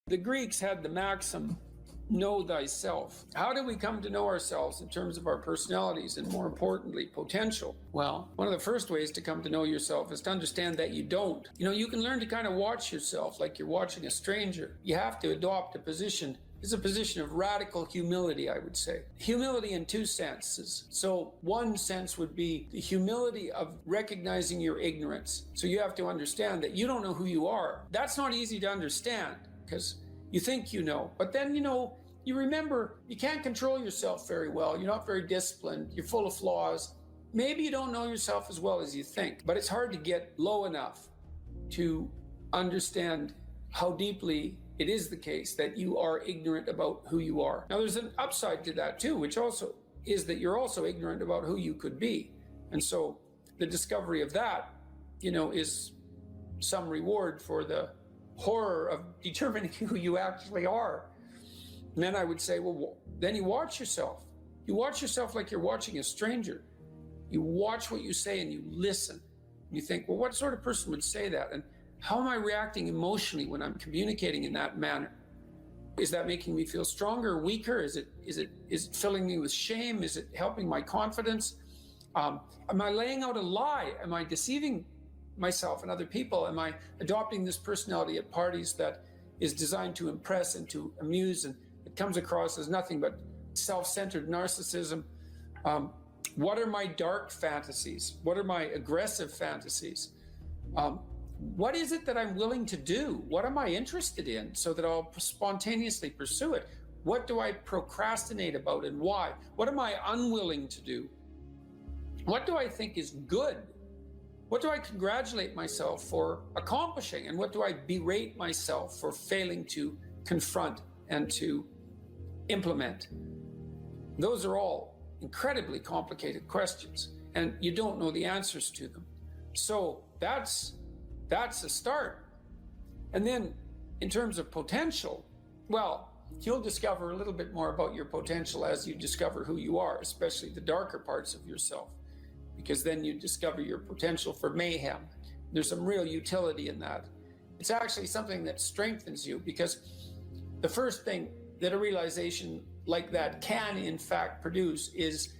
The Greeks had the maxim, know thyself. How do we come to know ourselves in terms of our personalities and, more importantly, potential? Well, one of the first ways to come to know yourself is to understand that you don't. You can learn to kind of watch yourself like you're watching a stranger. You have to adopt a position. It's a position of radical humility, I would say. Humility in two senses. So one sense would be the humility of recognizing your ignorance. So you have to understand that you don't know who you are. That's not easy to understand because you think you know, but then you remember you can't control yourself very well. You're not very disciplined. You're full of flaws. Maybe you don't know yourself as well as you think, but it's hard to get low enough to understand how deeply it is the case that you are ignorant about who you are. Now, there's an upside to that too, which also is that you're also ignorant about who you could be. And so the discovery of that, is some reward for the horror of determining who you actually are. And then I would say, well, then you watch yourself. You watch yourself like you're watching a stranger. You watch what you say and you listen. And you think, well, what sort of person would say that? And how am I reacting emotionally when I'm communicating in that manner? Is that making me feel stronger or weaker? Is it filling me with shame? Is it helping my confidence? Am I laying out a lie? Am I deceiving myself and other people? Am I adopting this personality at parties that is designed to impress and to amuse, and it comes across as nothing but self-centered narcissism? What are my dark fantasies? What are my aggressive fantasies? What is it that I'm willing to do? What am I interested in so that I'll spontaneously pursue it? What do I procrastinate about and why? What am I unwilling to do? What do I think is good? What do I congratulate myself for accomplishing? And what do I berate myself for failing to confront and to implement? Those are all incredibly complicated questions, and you don't know the answers to them. So that's a start. And then in terms of potential, well, you'll discover a little bit more about your potential as you discover who you are, especially the darker parts of yourself, because then you discover your potential for mayhem. There's some real utility in that. It's actually something that strengthens you, because the first thing that a realization like that can in fact produce is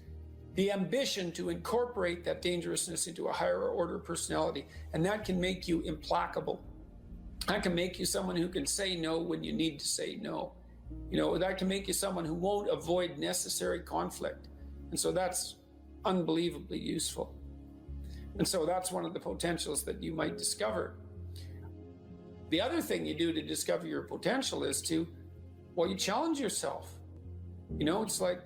the ambition to incorporate that dangerousness into a higher order personality. And that can make you implacable. That can make you someone who can say no when you need to say no. That can make you someone who won't avoid necessary conflict. And so that's unbelievably useful. And so that's one of the potentials that you might discover. The other thing you do to discover your potential is you challenge yourself. It's like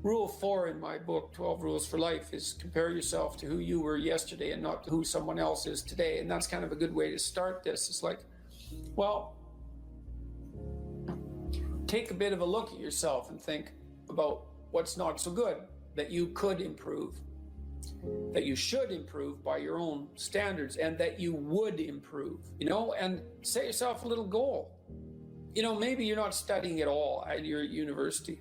Rule 4 in my book, 12 Rules for Life, is compare yourself to who you were yesterday and not to who someone else is today. And that's kind of a good way to start this. It's like, well, take a bit of a look at yourself and think about what's not so good that you could improve, that you should improve by your own standards, and that you would improve, and set yourself a little goal. Maybe you're not studying at all and you're at university.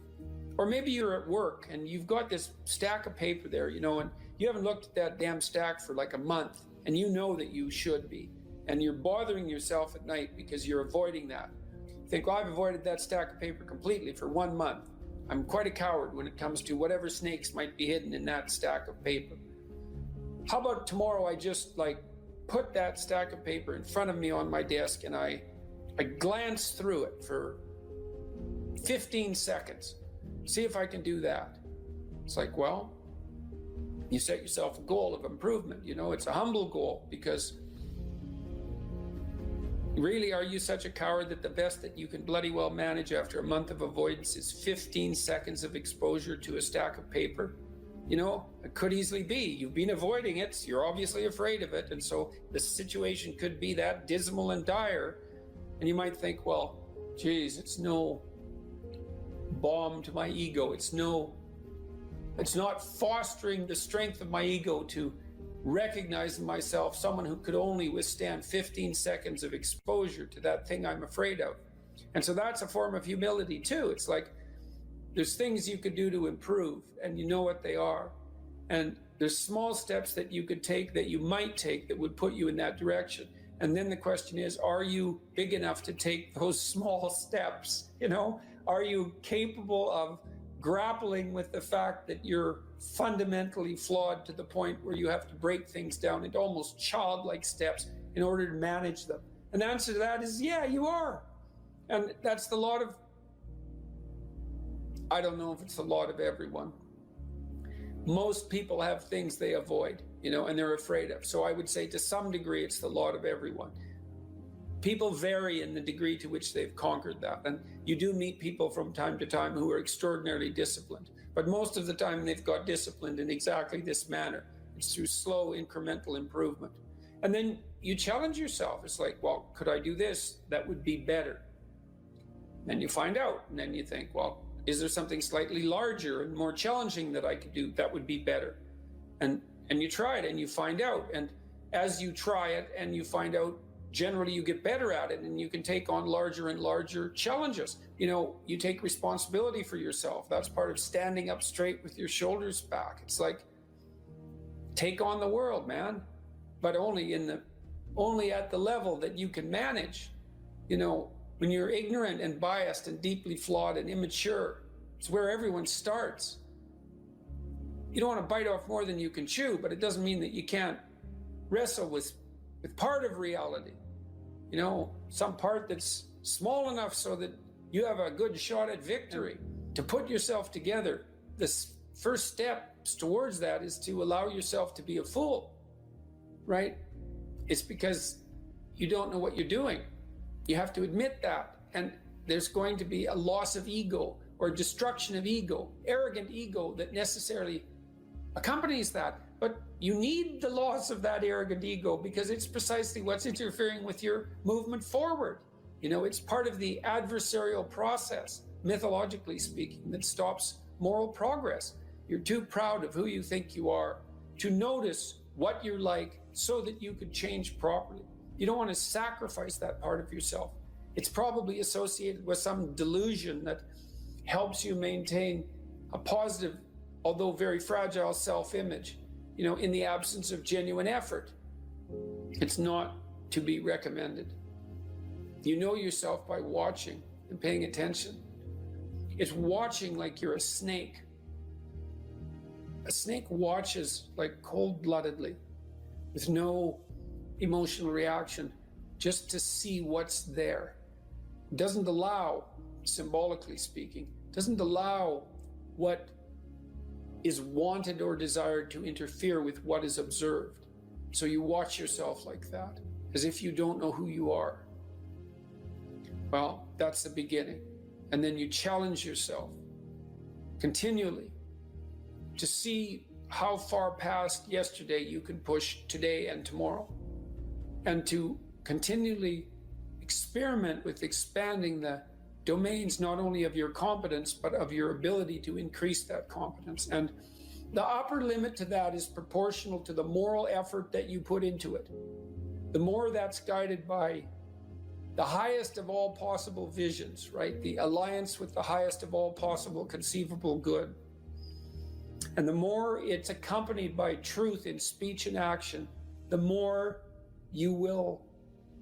Or maybe you're at work and you've got this stack of paper there, and you haven't looked at that damn stack for like a month, and you know that you should be. And you're bothering yourself at night because you're avoiding that. You think, well, I've avoided that stack of paper completely for 1 month. I'm quite a coward when it comes to whatever snakes might be hidden in that stack of paper. How about tomorrow I just put that stack of paper in front of me on my desk and I glance through it for 15 seconds. See if I can do that. It's like, well, you set yourself a goal of improvement. It's a humble goal, because really, are you such a coward that the best that you can bloody well manage after a month of avoidance is 15 seconds of exposure to a stack of paper? It could easily be. You've been avoiding it. You're obviously afraid of it. And so the situation could be that dismal and dire. And you might think, well, geez, it's no balm to my ego. It's not fostering the strength of my ego to recognize in myself someone who could only withstand 15 seconds of exposure to that thing I'm afraid of. And so that's a form of humility too. It's like there's things you could do to improve, and you know what they are. And there's small steps that you could take, that you might take, that would put you in that direction. And then the question is, are you big enough to take those small steps? You know, are you capable of grappling with the fact that you're fundamentally flawed to the point where you have to break things down into almost childlike steps in order to manage them? And the answer to that is, yeah, you are. And that's the lot of, I don't know if it's the lot of everyone. Most people have things they avoid, you know, and they're afraid of. So I would say to some degree, it's the lot of everyone. People vary in the degree to which they've conquered that. And you do meet people from time to time who are extraordinarily disciplined. But most of the time they've got disciplined in exactly this manner. It's through slow incremental improvement. And then you challenge yourself. It's like, well, could I do this? That would be better. Then you find out, and then you think, well, is there something slightly larger and more challenging that I could do that would be better? And you try it and you find out. And as you try it and you find out, generally you get better at it and you can take on larger and larger challenges. You know, you take responsibility for yourself. That's part of standing up straight with your shoulders back. It's like, take on the world, man, but only at the level that you can manage. You know, when you're ignorant and biased and deeply flawed and immature, it's where everyone starts. You don't want to bite off more than you can chew, but it doesn't mean that you can't wrestle with part of reality. You know, some part that's small enough so that you have a good shot at victory. To put yourself together, the first steps towards that is to allow yourself to be a fool, right? It's because you don't know what you're doing. You have to admit that. And there's going to be a loss of ego or destruction of ego, arrogant ego that necessarily accompanies that. But you need the loss of that arrogant ego because it's precisely what's interfering with your movement forward. You know, it's part of the adversarial process, mythologically speaking, that stops moral progress. You're too proud of who you think you are to notice what you're like so that you could change properly. You don't want to sacrifice that part of yourself. It's probably associated with some delusion that helps you maintain a positive, although very fragile self-image, you know, in the absence of genuine effort. It's not to be recommended. You know yourself by watching and paying attention. It's watching like you're a snake. A snake watches like cold-bloodedly, with no emotional reaction, just to see what's there. It doesn't allow, symbolically speaking, doesn't allow what is wanted or desired to interfere with what is observed. So you watch yourself like that, as if you don't know who you are. Well, that's the beginning. And then you challenge yourself continually to see how far past yesterday you can push today and tomorrow, and to continually experiment with expanding the domains not only of your competence, but of your ability to increase that competence. And the upper limit to that is proportional to the moral effort that you put into it. The more that's guided by the highest of all possible visions, right? The alliance with the highest of all possible conceivable good. And the more it's accompanied by truth in speech and action, the more you will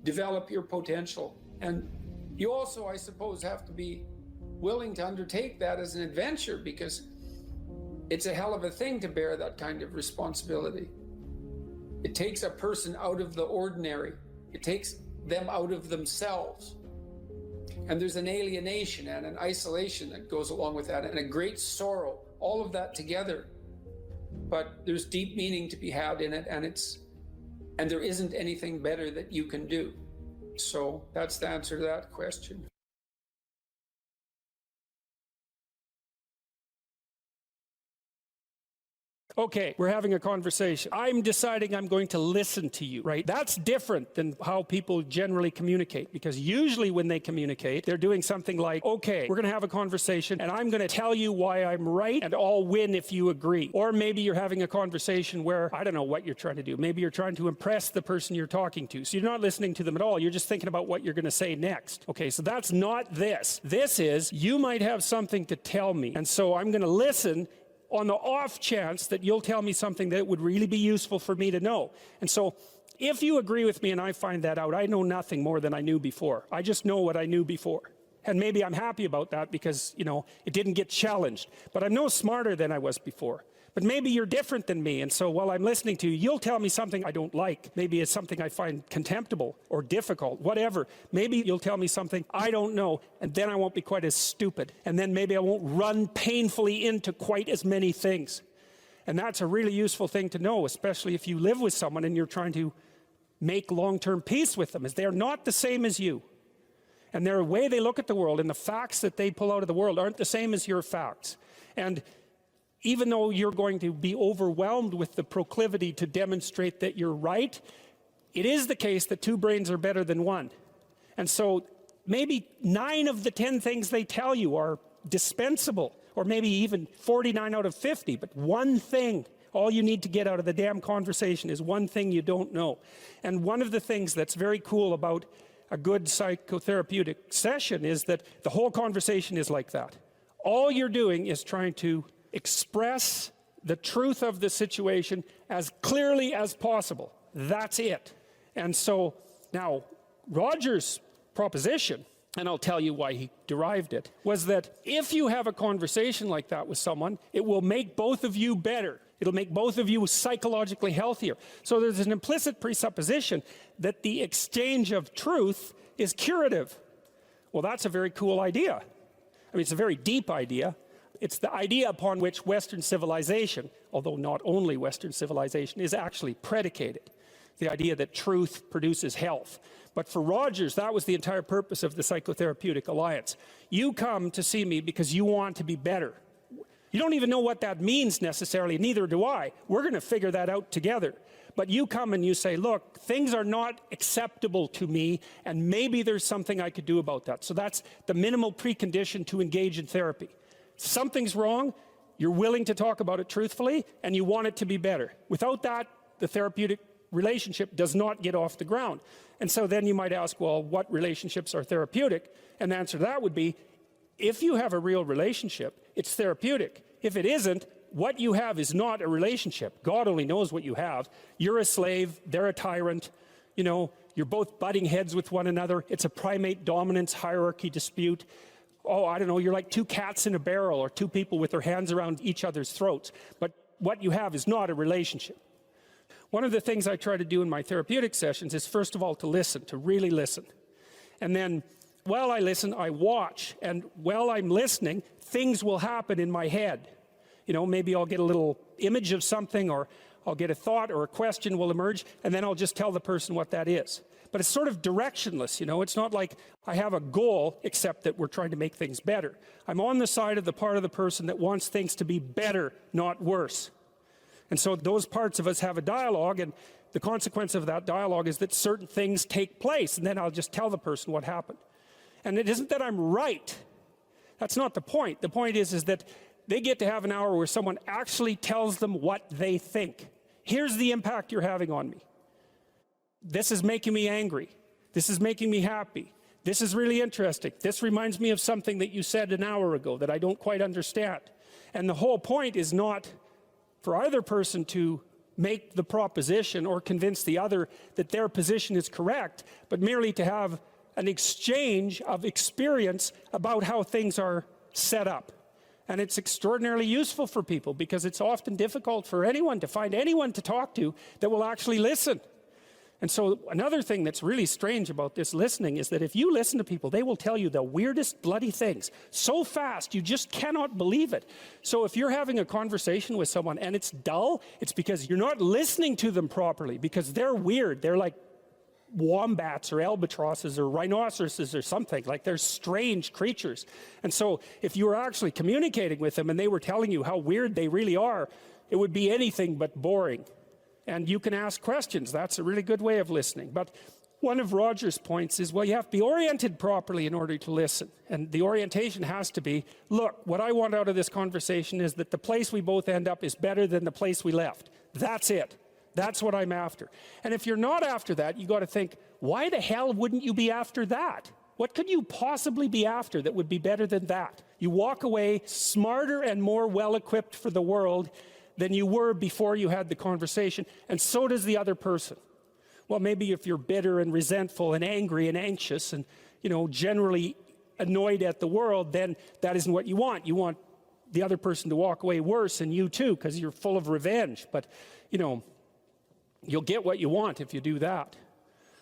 develop your potential. And you also, I suppose, have to be willing to undertake that as an adventure, because it's a hell of a thing to bear that kind of responsibility. It takes a person out of the ordinary. It takes them out of themselves. And there's an alienation and an isolation that goes along with that, and a great sorrow, all of that together. But there's deep meaning to be had in it, and there isn't anything better that you can do. So that's the answer to that question. Okay, we're having a conversation. I'm deciding I'm going to listen to you, right? That's different than how people generally communicate, because usually when they communicate, they're doing something like, okay, we're going to have a conversation and I'm going to tell you why I'm right and I'll win if you agree. Or maybe you're having a conversation where, I don't know what you're trying to do. Maybe you're trying to impress the person you're talking to. So you're not listening to them at all. You're just thinking about what you're going to say next. Okay, so that's not this. This is, you might have something to tell me. And so I'm going to listen on the off chance that you'll tell me something that would really be useful for me to know. And so If you agree with me and I find that out, I know nothing more than I knew before. I just know what I knew before. And maybe I'm happy about that because, it didn't get challenged. But I'm no smarter than I was before. But maybe you're different than me, and so while I'm listening to you, you'll tell me something I don't like. Maybe it's something I find contemptible or difficult, whatever. Maybe you'll tell me something I don't know, and then I won't be quite as stupid. And then maybe I won't run painfully into quite as many things. And that's a really useful thing to know, especially if you live with someone and you're trying to make long-term peace with them, is they're not the same as you. And their way they look at the world and the facts that they pull out of the world aren't the same as your facts. And even though you're going to be overwhelmed with the proclivity to demonstrate that you're right, it is the case that two brains are better than one. And so maybe 9 of the 10 things they tell you are dispensable, or maybe even 49 out of 50, but one thing, all you need to get out of the damn conversation is one thing you don't know. And one of the things that's very cool about a good psychotherapeutic session is that the whole conversation is like that. All you're doing is trying to express the truth of the situation as clearly as possible. That's it. And so now Roger's proposition, and I'll tell you why he derived it, was that if you have a conversation like that with someone, it will make both of you better. It'll make both of you psychologically healthier. So there's an implicit presupposition that the exchange of truth is curative. Well, that's a very cool idea. I mean, it's a very deep idea. It's the idea upon which Western civilization, although not only Western civilization, is actually predicated. The idea that truth produces health. But for Rogers, that was the entire purpose of the Psychotherapeutic Alliance. You come to see me because you want to be better. You don't even know what that means necessarily, neither do I. We're going to figure that out together. But you come and you say, look, things are not acceptable to me, and maybe there's something I could do about that. So that's the minimal precondition to engage in therapy. Something's wrong, you're willing to talk about it truthfully, and you want it to be better. Without that, the therapeutic relationship does not get off the ground. And so then you might ask, well, what relationships are therapeutic? And the answer to that would be, if you have a real relationship, it's therapeutic. If it isn't, what you have is not a relationship. God only knows what you have. You're a slave, they're a tyrant, you're both butting heads with one another. It's a primate dominance hierarchy dispute. Oh, I don't know, you're like 2 cats in a barrel, or 2 people with their hands around each other's throats. But what you have is not a relationship. One of the things I try to do in my therapeutic sessions is, first of all, to listen, to really listen. And then, while I listen, I watch. And while I'm listening, things will happen in my head. Maybe I'll get a little image of something, or I'll get a thought or a question will emerge, and then I'll just tell the person what that is. But it's sort of directionless, It's not like I have a goal, except that we're trying to make things better. I'm on the side of the part of the person that wants things to be better, not worse. And so those parts of us have a dialogue, and the consequence of that dialogue is that certain things take place, and then I'll just tell the person what happened. And it isn't that I'm right. That's not the point. The point is that they get to have an hour where someone actually tells them what they think. Here's the impact you're having on me. This is making me angry. This is making me happy. This is really interesting. This reminds me of something that you said an hour ago that I don't quite understand. And the whole point is not for either person to make the proposition or convince the other that their position is correct, but merely to have an exchange of experience about how things are set up. And it's extraordinarily useful for people, because it's often difficult for anyone to find anyone to talk to that will actually listen. And so another thing that's really strange about this listening is that if you listen to people, they will tell you the weirdest bloody things so fast you just cannot believe it. So if you're having a conversation with someone and it's dull, it's because you're not listening to them properly, because they're weird. They're like wombats or albatrosses or rhinoceroses or something. Like, they're strange creatures. And so if you were actually communicating with them and they were telling you how weird they really are, it would be anything but boring. And you can ask questions. That's a really good way of listening. But one of Roger's points is, well, you have to be oriented properly in order to listen. And the orientation has to be, look, what I want out of this conversation is that the place we both end up is better than the place we left. That's it. That's what I'm after. And if you're not after that, you got to think, why the hell wouldn't you be after that? What could you possibly be after that would be better than that? You walk away smarter and more well-equipped for the world than you were before you had the conversation, and so does the other person. Well, maybe if you're bitter and resentful and angry and anxious and, you know, generally annoyed at the world, then that isn't what you want. You want the other person to walk away worse, and you too, because you're full of revenge. But, you know, you'll get what you want if you do that.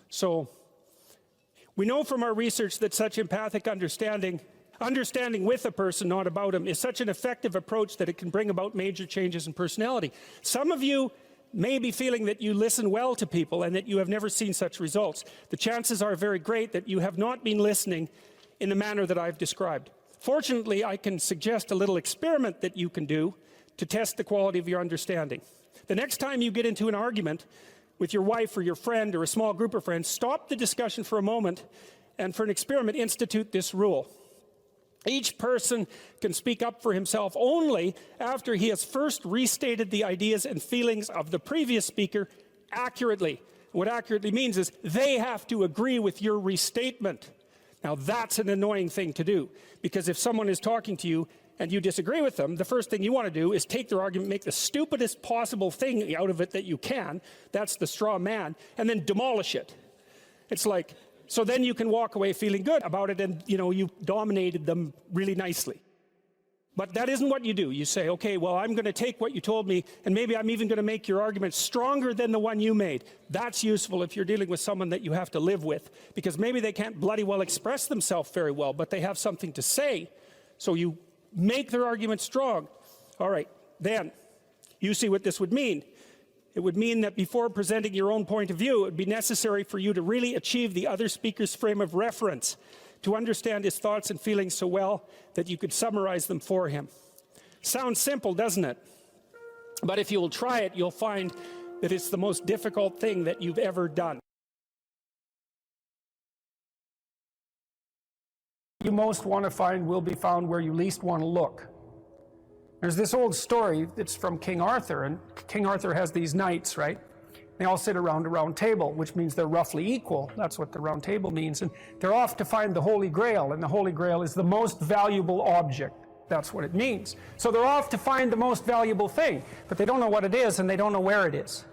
So we know from our research that such empathic understanding with a person, not about him, is such an effective approach that it can bring about major changes in personality. Some of you may be feeling that you listen well to people and that you have never seen such results. The chances are very great that you have not been listening in the manner that I've described. Fortunately, I can suggest a little experiment that you can do to test the quality of your understanding. The next time you get into an argument with your wife or your friend or a small group of friends, stop the discussion for a moment and, for an experiment, institute this rule. Each person can speak up for himself only after he has first restated the ideas and feelings of the previous speaker accurately. What accurately means is they have to agree with your restatement. Now that's an annoying thing to do, because if someone is talking to you and you disagree with them, the first thing you want to do is take their argument, make the stupidest possible thing out of it that you can, that's the straw man, and then demolish it. It's like, so then you can walk away feeling good about it, and you know, you dominated them really nicely. But that isn't what you do. You say, okay, well, I'm going to take what you told me, and maybe I'm even going to make your argument stronger than the one you made. That's useful if you're dealing with someone that you have to live with, because maybe they can't bloody well express themselves very well, but they have something to say. So you make their argument strong. All right, then you see what this would mean. It would mean that before presenting your own point of view, it would be necessary for you to really achieve the other speaker's frame of reference, to understand his thoughts and feelings so well that you could summarize them for him. Sounds simple, doesn't it? But if you'll try it, you'll find that it's the most difficult thing that you've ever done. You most want to find will be found where you least want to look. There's this old story that's from King Arthur, and King Arthur has these knights, right? They all sit around a round table, which means they're roughly equal. That's what the round table means. And they're off to find the Holy Grail, and the Holy Grail is the most valuable object. That's what it means. So they're off to find the most valuable thing, but they don't know what it is, and they don't know where it is.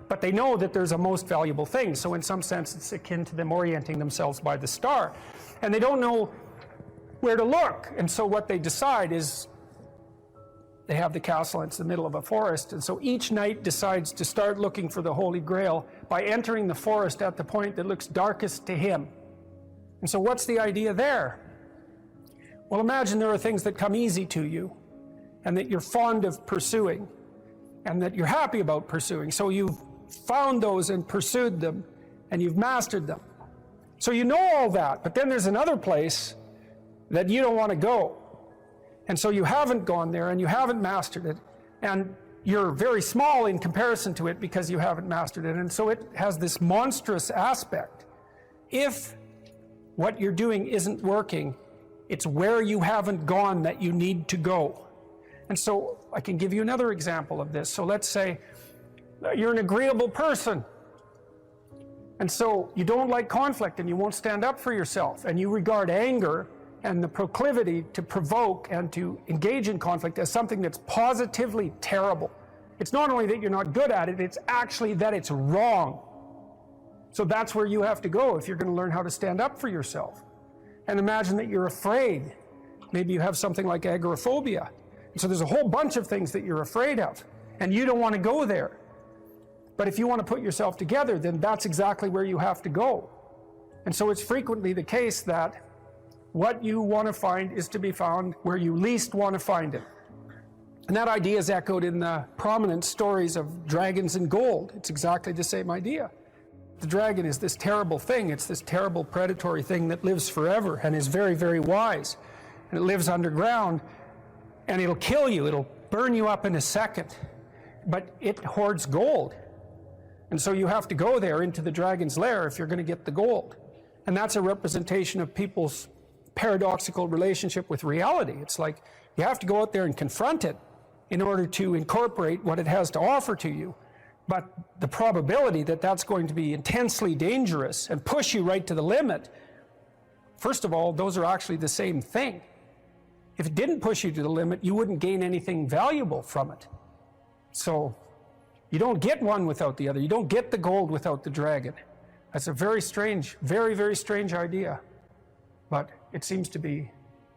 But they know that there's a most valuable thing, so in some sense it's akin to them orienting themselves by the star. And they don't know where to look, and so what they decide is, they have the castle, and it's the middle of a forest, and so each knight decides to start looking for the Holy Grail by entering the forest at the point that looks darkest to him. And so what's the idea there? Well, imagine there are things that come easy to you, and that you're fond of pursuing, and that you're happy about pursuing. So you've found those and pursued them, and you've mastered them. So you know all that, but then there's another place that you don't want to go. And so you haven't gone there, and you haven't mastered it, and you're very small in comparison to it because you haven't mastered it, and so it has this monstrous aspect. If what you're doing isn't working, it's where you haven't gone that you need to go. And so I can give you another example of this. So let's say you're an agreeable person, and so you don't like conflict, and you won't stand up for yourself, and you regard anger and the proclivity to provoke and to engage in conflict as something that's positively terrible. It's not only that you're not good at it, it's actually that it's wrong. So that's where you have to go if you're going to learn how to stand up for yourself. And imagine that you're afraid. Maybe you have something like agoraphobia. And so there's a whole bunch of things that you're afraid of, and you don't want to go there. But if you want to put yourself together, then that's exactly where you have to go. And so it's frequently the case that what you want to find is to be found where you least want to find it. And that idea is echoed in the prominent stories of dragons and gold. It's exactly the same idea. The dragon is this terrible thing. It's this terrible predatory thing that lives forever and is very, very wise. And it lives underground, and it'll kill you. It'll burn you up in a second. But it hoards gold. And so you have to go there into the dragon's lair if you're going to get the gold. And that's a representation of people's paradoxical relationship with reality. It's like you have to go out there and confront it in order to incorporate what it has to offer to you. But the probability that that's going to be intensely dangerous and push you right to the limit, first of all, those are actually the same thing. If it didn't push you to the limit, you wouldn't gain anything valuable from it. So You don't get one without the other. You don't get the gold without the dragon. That's a very strange, very, very strange idea. But it seems to be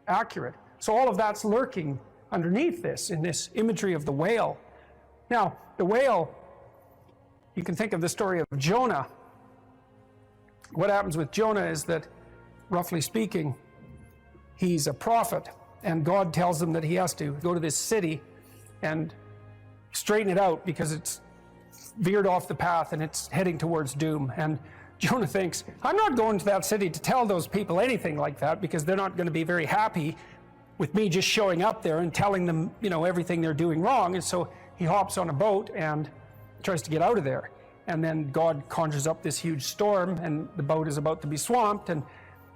accurate. So all of that's lurking underneath this, in this imagery of the whale. Now, the whale, you can think of the story of Jonah. What happens with Jonah is that, roughly speaking, he's a prophet, and God tells him that he has to go to this city and straighten it out because it's veered off the path and it's heading towards doom. And Jonah thinks, I'm not going to that city to tell those people anything like that because they're not going to be very happy with me just showing up there and telling them, you know, everything they're doing wrong. And so he hops on a boat and tries to get out of there. And then God conjures up this huge storm and the boat is about to be swamped. And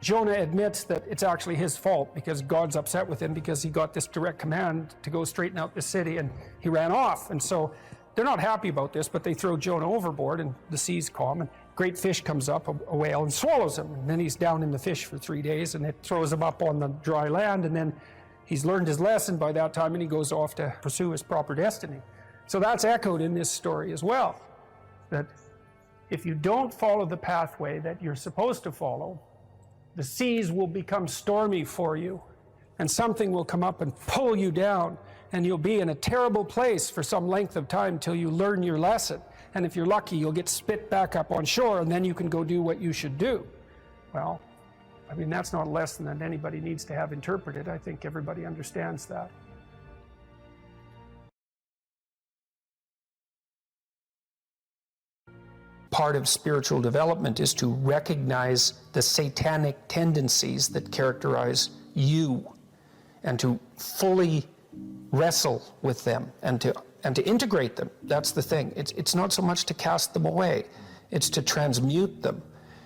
Jonah admits that it's actually his fault because God's upset with him because he got this direct command to go straighten out the city and he ran off. And so they're not happy about this, but they throw Jonah overboard and the seas calm and great fish comes up, a whale, and swallows him. And then he's down in the fish for 3 days and it throws him up on the dry land. And then he's learned his lesson by that time and he goes off to pursue his proper destiny. So that's echoed in this story as well, that if you don't follow the pathway that you're supposed to follow, the seas will become stormy for you and something will come up and pull you down and you'll be in a terrible place for some length of time till you learn your lesson. And if you're lucky, you'll get spit back up on shore and then you can go do what you should do. Well, I mean, that's not a lesson that anybody needs to have interpreted. I think everybody understands that. Part of spiritual development is to recognize the satanic tendencies that characterize you and to fully wrestle with them and to integrate them. That's the thing. It's not so much to cast them away, it's to transmute them.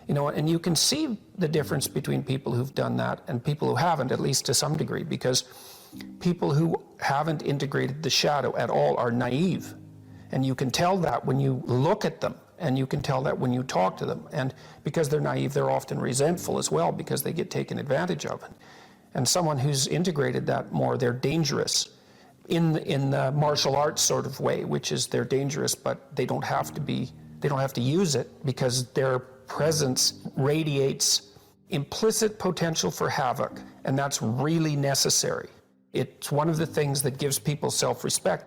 You know, and you can see the difference between people who've done that and people who haven't, at least to some degree, because people who haven't integrated the shadow at all are naive. And you can tell that when you look at them, and you can tell that when you talk to them. And because they're naive, they're often resentful as well because they get taken advantage of. And someone who's integrated that more, they're dangerous in the martial arts sort of way, which is they're dangerous, but they don't have to use it because their presence radiates implicit potential for havoc, and that's really necessary. It's one of the things that gives people self-respect.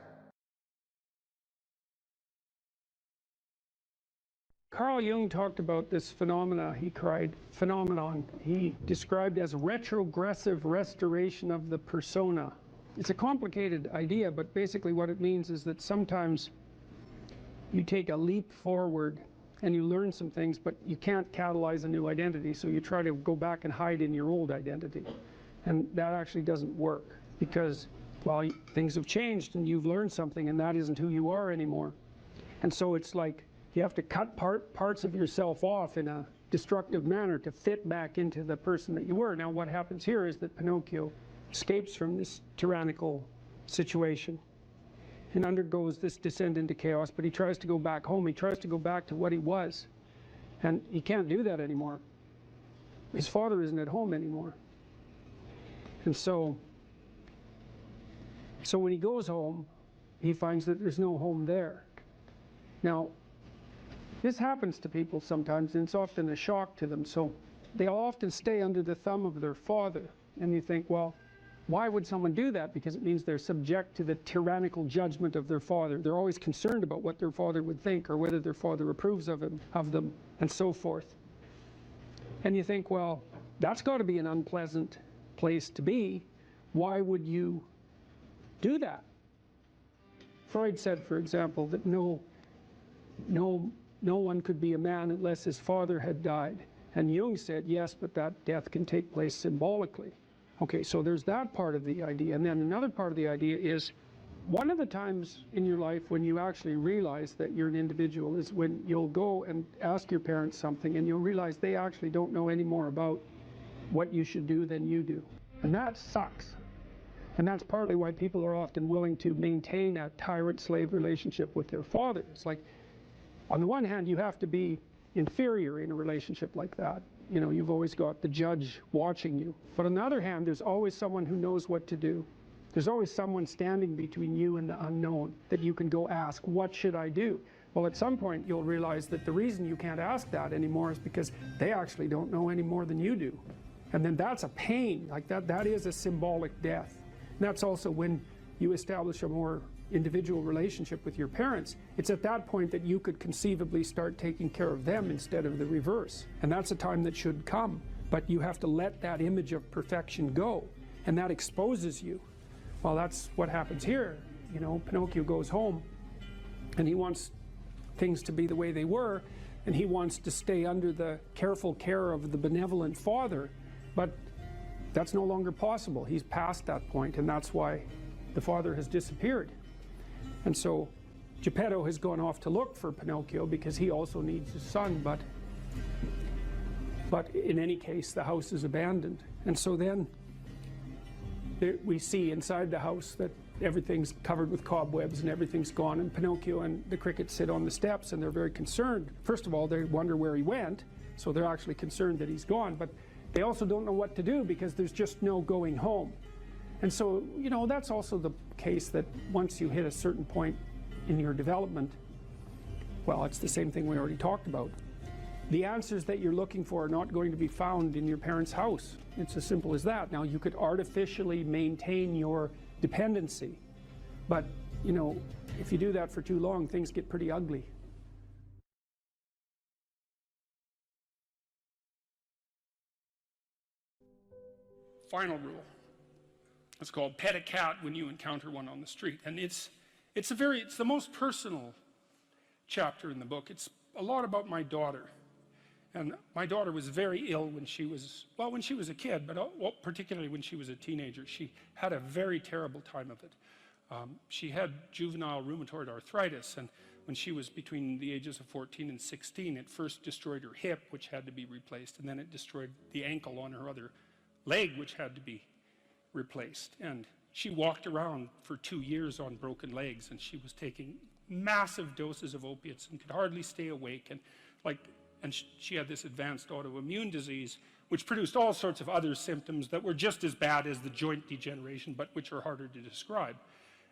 Carl Jung talked about this phenomenon he described as retrogressive restoration of the persona. It's a complicated idea, but basically what it means is that sometimes you take a leap forward and you learn some things, but you can't catalyze a new identity, so you try to go back and hide in your old identity. And that actually doesn't work because, well, things have changed and you've learned something and that isn't who you are anymore. And so it's like you have to cut parts of yourself off in a destructive manner to fit back into the person that you were. Now what happens here is that Pinocchio escapes from this tyrannical situation and undergoes this descent into chaos, but he tries to go back home. He tries to go back to what he was, and he can't do that anymore. His father isn't at home anymore. And so when he goes home, he finds that there's no home there. Now, this happens to people sometimes, and it's often a shock to them. So they'll often stay under the thumb of their father. And you think, well, why would someone do that? Because it means they're subject to the tyrannical judgment of their father. They're always concerned about what their father would think or whether their father approves of them, and so forth. And you think, well, that's got to be an unpleasant place to be. Why would you do that? Freud said, for example, that no one could be a man unless his father had died. And Jung said, yes, but that death can take place symbolically. Okay, so there's that part of the idea. And then another part of the idea is, one of the times in your life when you actually realize that you're an individual is when you'll go and ask your parents something and you'll realize they actually don't know any more about what you should do than you do. And that sucks. And that's partly why people are often willing to maintain a tyrant-slave relationship with their father. It's like, on the one hand, you have to be inferior in a relationship like that. You know, you've always got the judge watching you. But on the other hand, there's always someone who knows what to do. There's always someone standing between you and the unknown that you can go ask, what should I do? Well, at some point you'll realize that the reason you can't ask that anymore is because they actually don't know any more than you do. And then that's a pain, like that is a symbolic death. And that's also when you establish a more individual relationship with your parents. It's at that point that you could conceivably start taking care of them instead of the reverse. And that's a time that should come. But you have to let that image of perfection go. And that exposes you. Well, that's what happens here. You know, Pinocchio goes home and he wants things to be the way they were, and he wants to stay under the careful care of the benevolent father. But that's no longer possible. He's past that point, and that's why the father has disappeared. And so Geppetto has gone off to look for Pinocchio because he also needs his son, but in any case the house is abandoned. And so then we see inside the house that everything's covered with cobwebs and everything's gone, and Pinocchio and the cricket sit on the steps and they're very concerned. First of all, they wonder where he went, so they're actually concerned that he's gone, but they also don't know what to do because there's just no going home. And so, you know, that's also the case that once you hit a certain point in your development, well, it's the same thing we already talked about. The answers that you're looking for are not going to be found in your parents' house. It's as simple as that. Now, you could artificially maintain your dependency, but, you know, if you do that for too long, things get pretty ugly. Final rule. It's called pet a cat when you encounter one on the street. And it's the most personal chapter in the book. It's a lot about my daughter. And my daughter was very ill when she was a kid, but particularly when she was a teenager. She had a very terrible time of it. She had juvenile rheumatoid arthritis, and when she was between the ages of 14 and 16, it first destroyed her hip, which had to be replaced, and then it destroyed the ankle on her other leg, which had to be replaced. And she walked around for 2 years on broken legs, and she was taking massive doses of opiates and could hardly stay awake. And she had this advanced autoimmune disease, which produced all sorts of other symptoms that were just as bad as the joint degeneration, but which are harder to describe.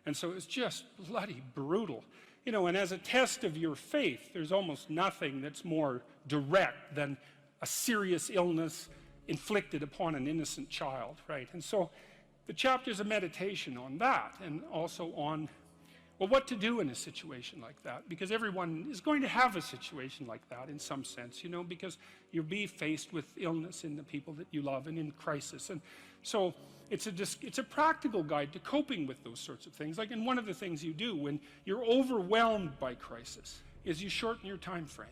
And so it's just bloody brutal. You know, and as a test of your faith, there's almost nothing that's more direct than a serious illness inflicted upon an innocent child, right? And so the chapter's a meditation on that, and also on, well, what to do in a situation like that, because everyone is going to have a situation like that in some sense, you know, because you'll be faced with illness in the people that you love and in crisis. And so it's a practical guide to coping with those sorts of things. Like, and one of the things you do when you're overwhelmed by crisis is you shorten your time frame.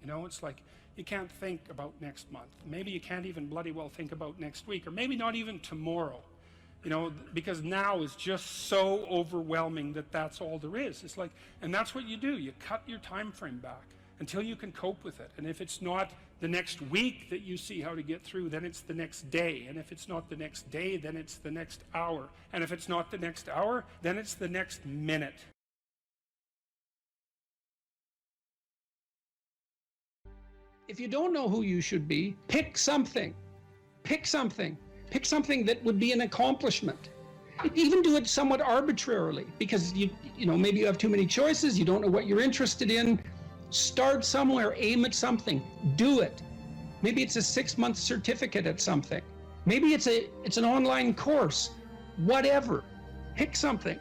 You know, it's like you can't think about next month. Maybe you can't even bloody well think about next week, or maybe not even tomorrow. You know, because now is just so overwhelming that that's all there is. It's like, and that's what you do. You cut your time frame back until you can cope with it. And if it's not the next week that you see how to get through, then it's the next day. And if it's not the next day, then it's the next hour. And if it's not the next hour, then it's the next minute. If you don't know who you should be, pick something. Pick something. Pick something that would be an accomplishment. Even do it somewhat arbitrarily, because you know, maybe you have too many choices, you don't know what you're interested in. Start somewhere, aim at something, do it. Maybe it's a 6-month certificate at something. Maybe it's an online course. Whatever. Pick something.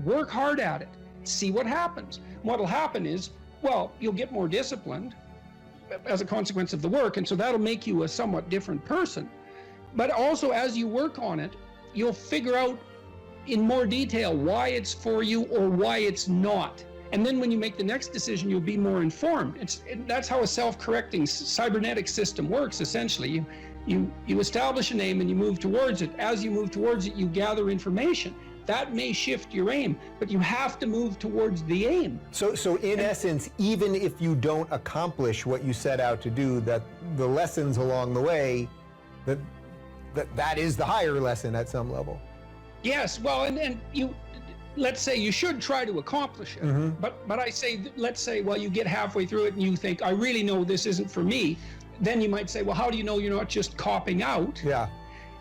Work hard at it. See what happens. What'll happen is, well, you'll get more disciplined as a consequence of the work, and so that'll make you a somewhat different person. But also, as you work on it, you'll figure out in more detail why it's for you or why it's not. And then when you make the next decision, you'll be more informed. That's how a self-correcting cybernetic system works, essentially. You establish an aim and you move towards it. As you move towards it, you gather information. That may shift your aim, but you have to move towards the aim. So in essence, even if you don't accomplish what you set out to do, that the lessons along the way, that is the higher lesson at some level. Yes, well, and you, let's say you should try to accomplish it, but I say, let's say, well, you get halfway through it and you think, I really know this isn't for me. Then you might say, well, how do you know you're not just copping out? Yeah.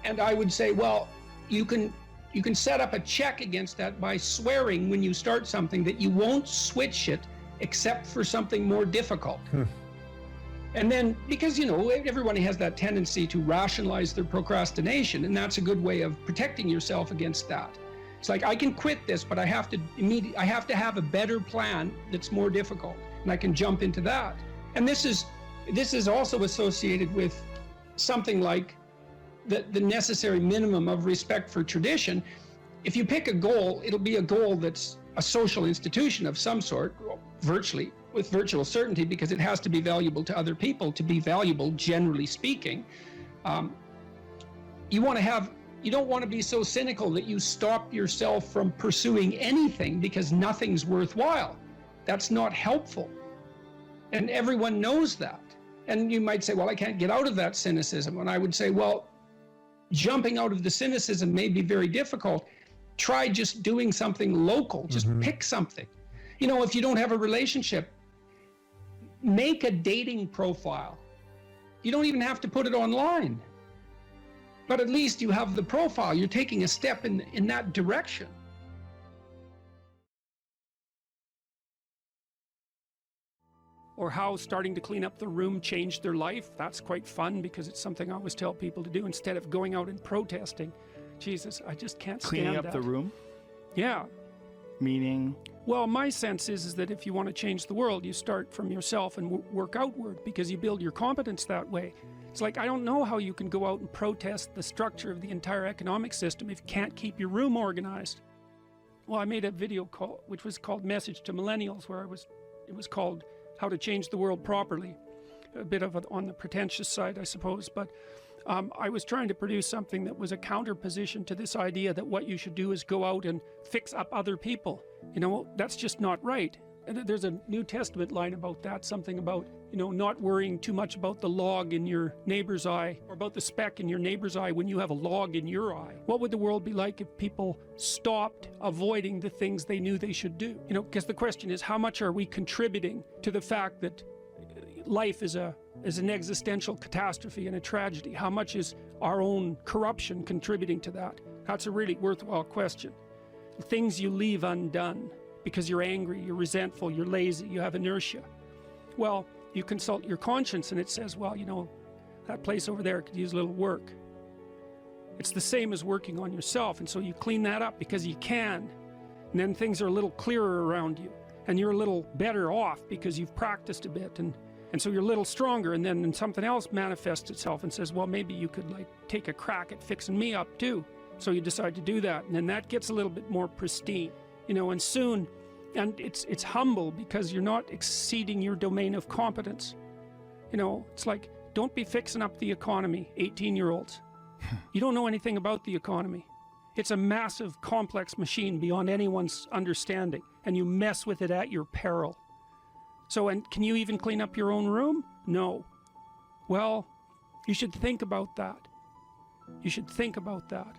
And I would say, well, you can You can set up a check against that by swearing when you start something that you won't switch it except for something more difficult. And then, because, you know, everyone has that tendency to rationalize their procrastination, and that's a good way of protecting yourself against that. It's like, I can quit this, but I have to have a better plan that's more difficult, and I can jump into that. And this is also associated with something like the necessary minimum of respect for tradition. If you pick a goal, it'll be a goal that's a social institution of some sort, virtually, with virtual certainty, because it has to be valuable to other people to be valuable, generally speaking. You don't want to be so cynical that you stop yourself from pursuing anything because nothing's worthwhile. That's not helpful. And everyone knows that. And you might say, well, I can't get out of that cynicism. And I would say, well, jumping out of the cynicism may be very difficult. Try just doing something local. Just pick something. You know, if you don't have a relationship, make a dating profile. You don't even have to put it online. But at least you have the profile. You're taking a step in that direction. Or how starting to clean up the room changed their life. That's quite fun, because it's something I always tell people to do instead of going out and protesting. Jesus, I just can't stand Cleaning up that. the room? Yeah. Meaning? Well, my sense is that if you want to change the world, you start from yourself and work outward, because you build your competence that way. It's like, I don't know how you can go out and protest the structure of the entire economic system if you can't keep your room organized. Well, I made a video call, which was called Message to Millennials, where it was called How to Change the World Properly. A bit of on the pretentious side, I suppose, but I was trying to produce something that was a counterposition to this idea that what you should do is go out and fix up other people. You know, that's just not right. And there's a New Testament line about that, something about, you know, not worrying too much about the log in your neighbor's eye, or about the speck in your neighbor's eye when you have a log in your eye. What would the world be like if people stopped avoiding the things they knew they should do? You know, because the question is, how much are we contributing to the fact that life is an existential catastrophe and a tragedy? How much is our own corruption contributing to that? That's a really worthwhile question. Things you leave undone because you're angry, you're resentful, you're lazy, you have inertia. Well, you consult your conscience and it says, well, you know, that place over there could use a little work. It's the same as working on yourself, and so you clean that up because you can. And then things are a little clearer around you, and you're a little better off because you've practiced a bit, and so you're a little stronger, and then something else manifests itself and says, well, maybe you could like take a crack at fixing me up too. So you decide to do that, and then that gets a little bit more pristine, you know, and soon, and it's humble because you're not exceeding your domain of competence. You know, it's like, don't be fixing up the economy, 18-year-olds. You don't know anything about the economy. It's a massive, complex machine beyond anyone's understanding, and you mess with it at your peril. So, and can you even clean up your own room? No. Well, you should think about that. You should think about that.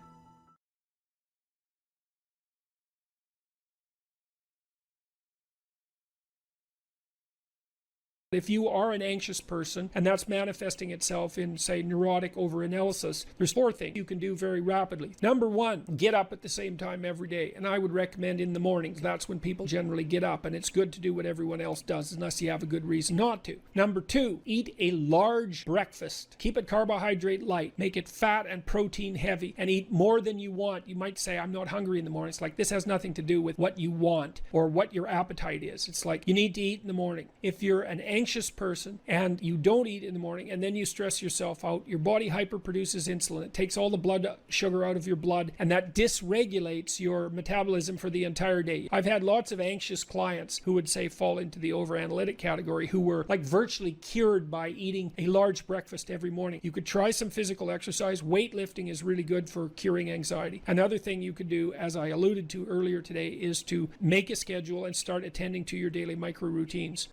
If you are an anxious person, and that's manifesting itself in, say, neurotic overanalysis, there's 4 things you can do very rapidly. Number 1, get up at the same time every day. And I would recommend in the mornings. That's when people generally get up, and it's good to do what everyone else does, unless you have a good reason not to. Number 2, eat a large breakfast. Keep it carbohydrate light. Make it fat and protein heavy, and eat more than you want. You might say, I'm not hungry in the morning. It's like, this has nothing to do with what you want or what your appetite is. It's like, you need to eat in the morning. If you're an anxious person and you don't eat in the morning and then you stress yourself out, your body hyperproduces insulin. It takes all the blood sugar out of your blood, and that dysregulates your metabolism for the entire day. I've had lots of anxious clients who would say fall into the overanalytic category, who were like virtually cured by eating a large breakfast every morning. You could try some physical exercise. Weightlifting is really good for curing anxiety. Another thing you could do, as I alluded to earlier today, is to make a schedule and start attending to your daily micro routines.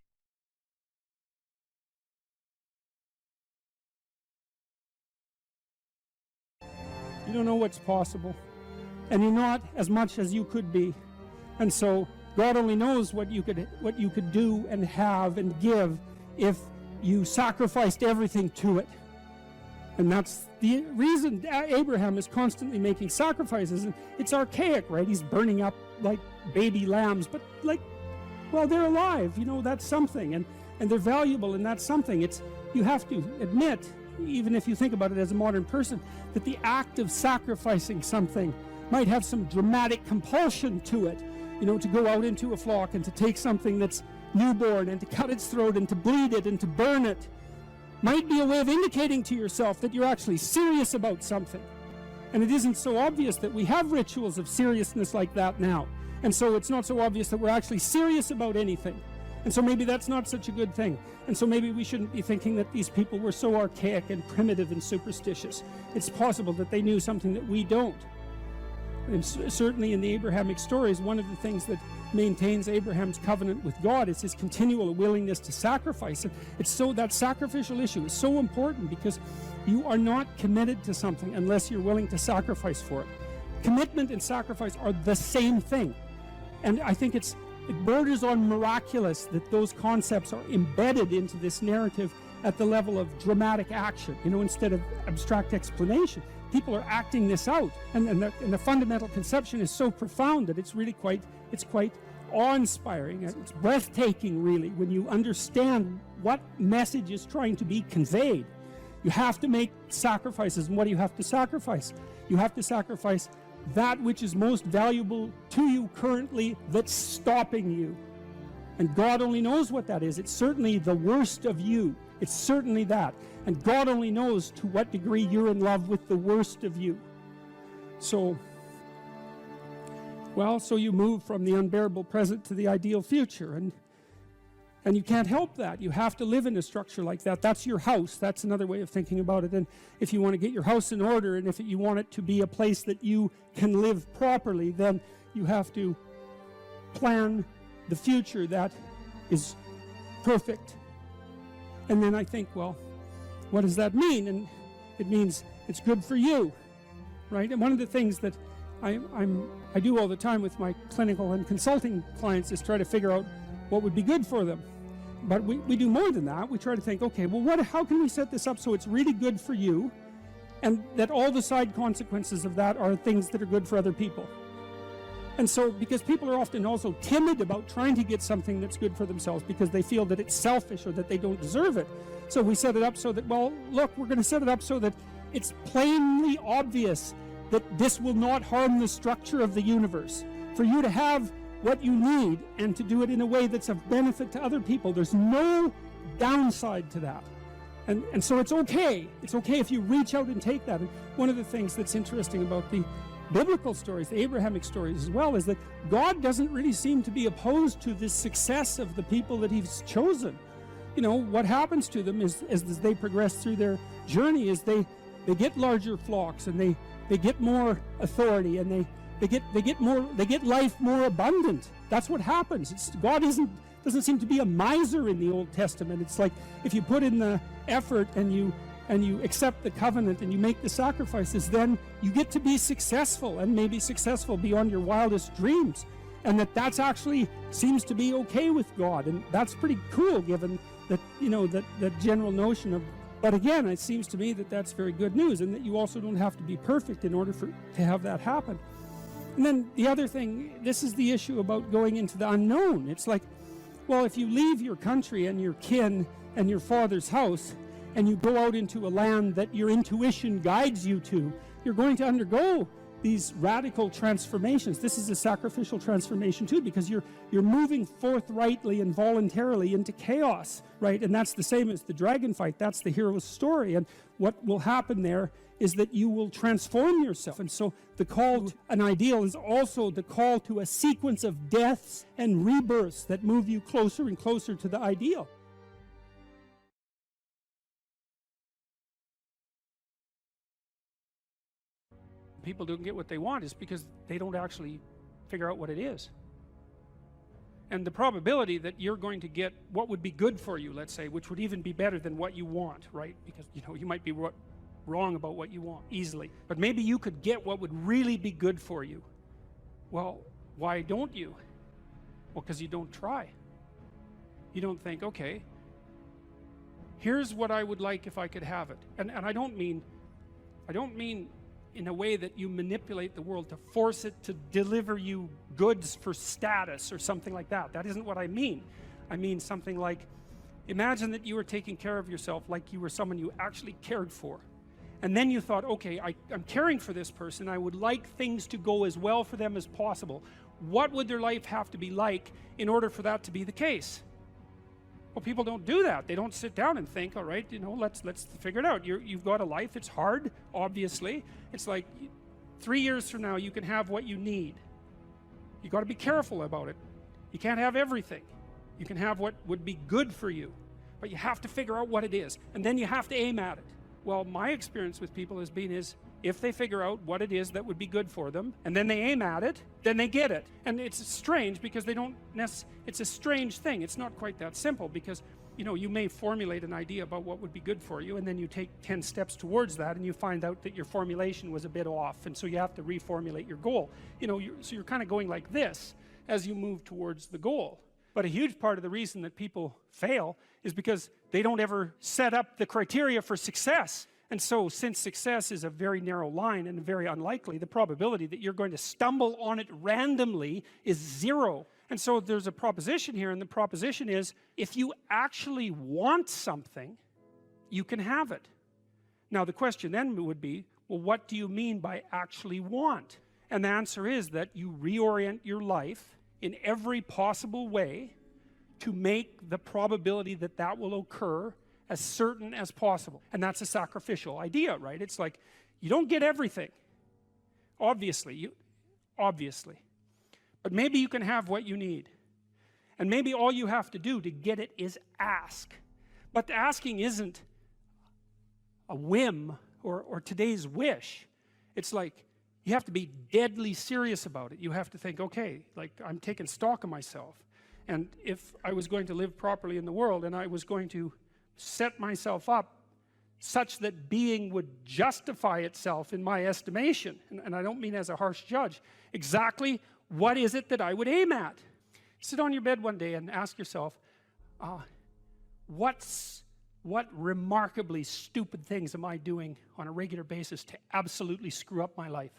You don't know what's possible, and you're not as much as you could be, and so God only knows what you could do and have and give if you sacrificed everything to it. And that's the the reason Abraham is constantly making sacrifices, it's archaic, right? He's burning up like baby lambs, but like, well, they're alive, you know, that's something, and they're valuable, and that's something. You have to admit, even if you think about it as a modern person, that the act of sacrificing something might have some dramatic compulsion to it, you know, to go out into a flock and to take something that's newborn and to cut its throat and to bleed it and to burn it, might be a way of indicating to yourself that you're actually serious about something. And it isn't so obvious that we have rituals of seriousness like that now. And so it's not so obvious that we're actually serious about anything. And so maybe that's not such a good thing. And so maybe we shouldn't be thinking that these people were so archaic and primitive and superstitious. It's possible that they knew something that we don't. And certainly in the Abrahamic stories, one of the things that maintains Abraham's covenant with God is his continual willingness to sacrifice. And it's so, that sacrificial issue is so important, because you are not committed to something unless you're willing to sacrifice for it. Commitment and sacrifice are the same thing. And I think it borders on miraculous that those concepts are embedded into this narrative at the level of dramatic action, you know, instead of abstract explanation. People are acting this out, and the fundamental conception is so profound that it's really quite awe-inspiring. It's breathtaking, really, when you understand what message is trying to be conveyed. You have to make sacrifices, and what do you have to sacrifice? You have to sacrifice that which is most valuable to you currently, that's stopping you. And God only knows what that is. It's certainly the worst of you. It's certainly that. And God only knows to what degree you're in love with the worst of you. So you move from the unbearable present to the ideal future. And you can't help that. You have to live in a structure like that. That's your house. That's another way of thinking about it. And if you want to get your house in order, and if you want it to be a place that you can live properly, then you have to plan the future that is perfect. And then I think, well, what does that mean? And it means it's good for you, right? And one of the things that I do all the time with my clinical and consulting clients is try to figure out what would be good for them. But we do more than that. We try to think, okay, well, how can we set this up so it's really good for you, and that all the side consequences of that are things that are good for other people? And so, because people are often also timid about trying to get something that's good for themselves because they feel that it's selfish or that they don't deserve it. So we set it up so that, well, look, we're going to set it up so that it's plainly obvious that this will not harm the structure of the universe. For you to have what you need and to do it in a way that's of benefit to other people. There's no downside to that. And so it's okay. It's okay if you reach out and take that. And one of the things that's interesting about the biblical stories, the Abrahamic stories as well, is that God doesn't really seem to be opposed to the success of the people that he's chosen. You know, what happens to them is as they progress through their journey is they get larger flocks, and they get more authority, and they get life more abundant. That's what happens. God doesn't seem to be a miser in the Old Testament. It's like if you put in the effort and you accept the covenant and you make the sacrifices, then you get to be successful, and maybe successful beyond your wildest dreams. And that's actually seems to be okay with God, and that's pretty cool, given that, you know, that general notion of. But again, it seems to me that that's very good news, and that you also don't have to be perfect in order to have that happen. And then the other thing, this is the issue about going into the unknown. It's like, well, if you leave your country and your kin and your father's house, and you go out into a land that your intuition guides you to, you're going to undergo these radical transformations. This is a sacrificial transformation too, because you're moving forthrightly and voluntarily into chaos, right? And that's the same as the dragon fight. That's the hero's story. And what will happen there is that you will transform yourself. And so the call to an ideal is also the call to a sequence of deaths and rebirths that move you closer and closer to the ideal. People don't get what they want is because they don't actually figure out what it is. And the probability that you're going to get what would be good for you, let's say, which would even be better than what you want, right? Because, you know, you might be wrong about what you want easily, but maybe you could get what would really be good for you. Well, why don't you? Well, because you don't try. You don't think, okay, here's what I would like if I could have it. And I don't mean I don't mean in a way that you manipulate the world to force it to deliver you goods for status or something like that. That isn't what I mean. I mean something like, imagine that you were taking care of yourself like you were someone you actually cared for. And then you thought, okay, I'm caring for this person. I would like things to go as well for them as possible. What would their life have to be like in order for that to be the case? Well, people don't do that. They don't sit down and think, all right, you know, let's figure it out. You've got a life. It's hard, obviously. It's like 3 years from now, you can have what you need. You got to be careful about it. You can't have everything. You can have what would be good for you, but you have to figure out what it is, and then you have to aim at it. Well, my experience with people has been is, if they figure out what it is that would be good for them, and then they aim at it, then they get it. And it's strange because they don't it's a strange thing. It's not quite that simple because, you know, you may formulate an idea about what would be good for you, and then you take 10 steps towards that, and you find out that your formulation was a bit off, and so you have to reformulate your goal. You know, so you're kind of going like this as you move towards the goal. But a huge part of the reason that people fail is because they don't ever set up the criteria for success. And so, since success is a very narrow line and very unlikely, the probability that you're going to stumble on it randomly is 0. And so there's a proposition here, and the proposition is, if you actually want something, you can have it. Now the question then would be, well, what do you mean by actually want? And the answer is that you reorient your life in every possible way to make the probability that that will occur as certain as possible. And that's a sacrificial idea, right? It's like, you don't get everything. Obviously. But maybe you can have what you need. And maybe all you have to do to get it is ask. But asking isn't a whim or today's wish. It's like, you have to be deadly serious about it. You have to think, okay, like, I'm taking stock of myself. And if I was going to live properly in the world, and I was going to set myself up such that being would justify itself in my estimation, and I don't mean as a harsh judge, exactly what is it that I would aim at? Sit on your bed one day and ask yourself, what remarkably stupid things am I doing on a regular basis to absolutely screw up my life?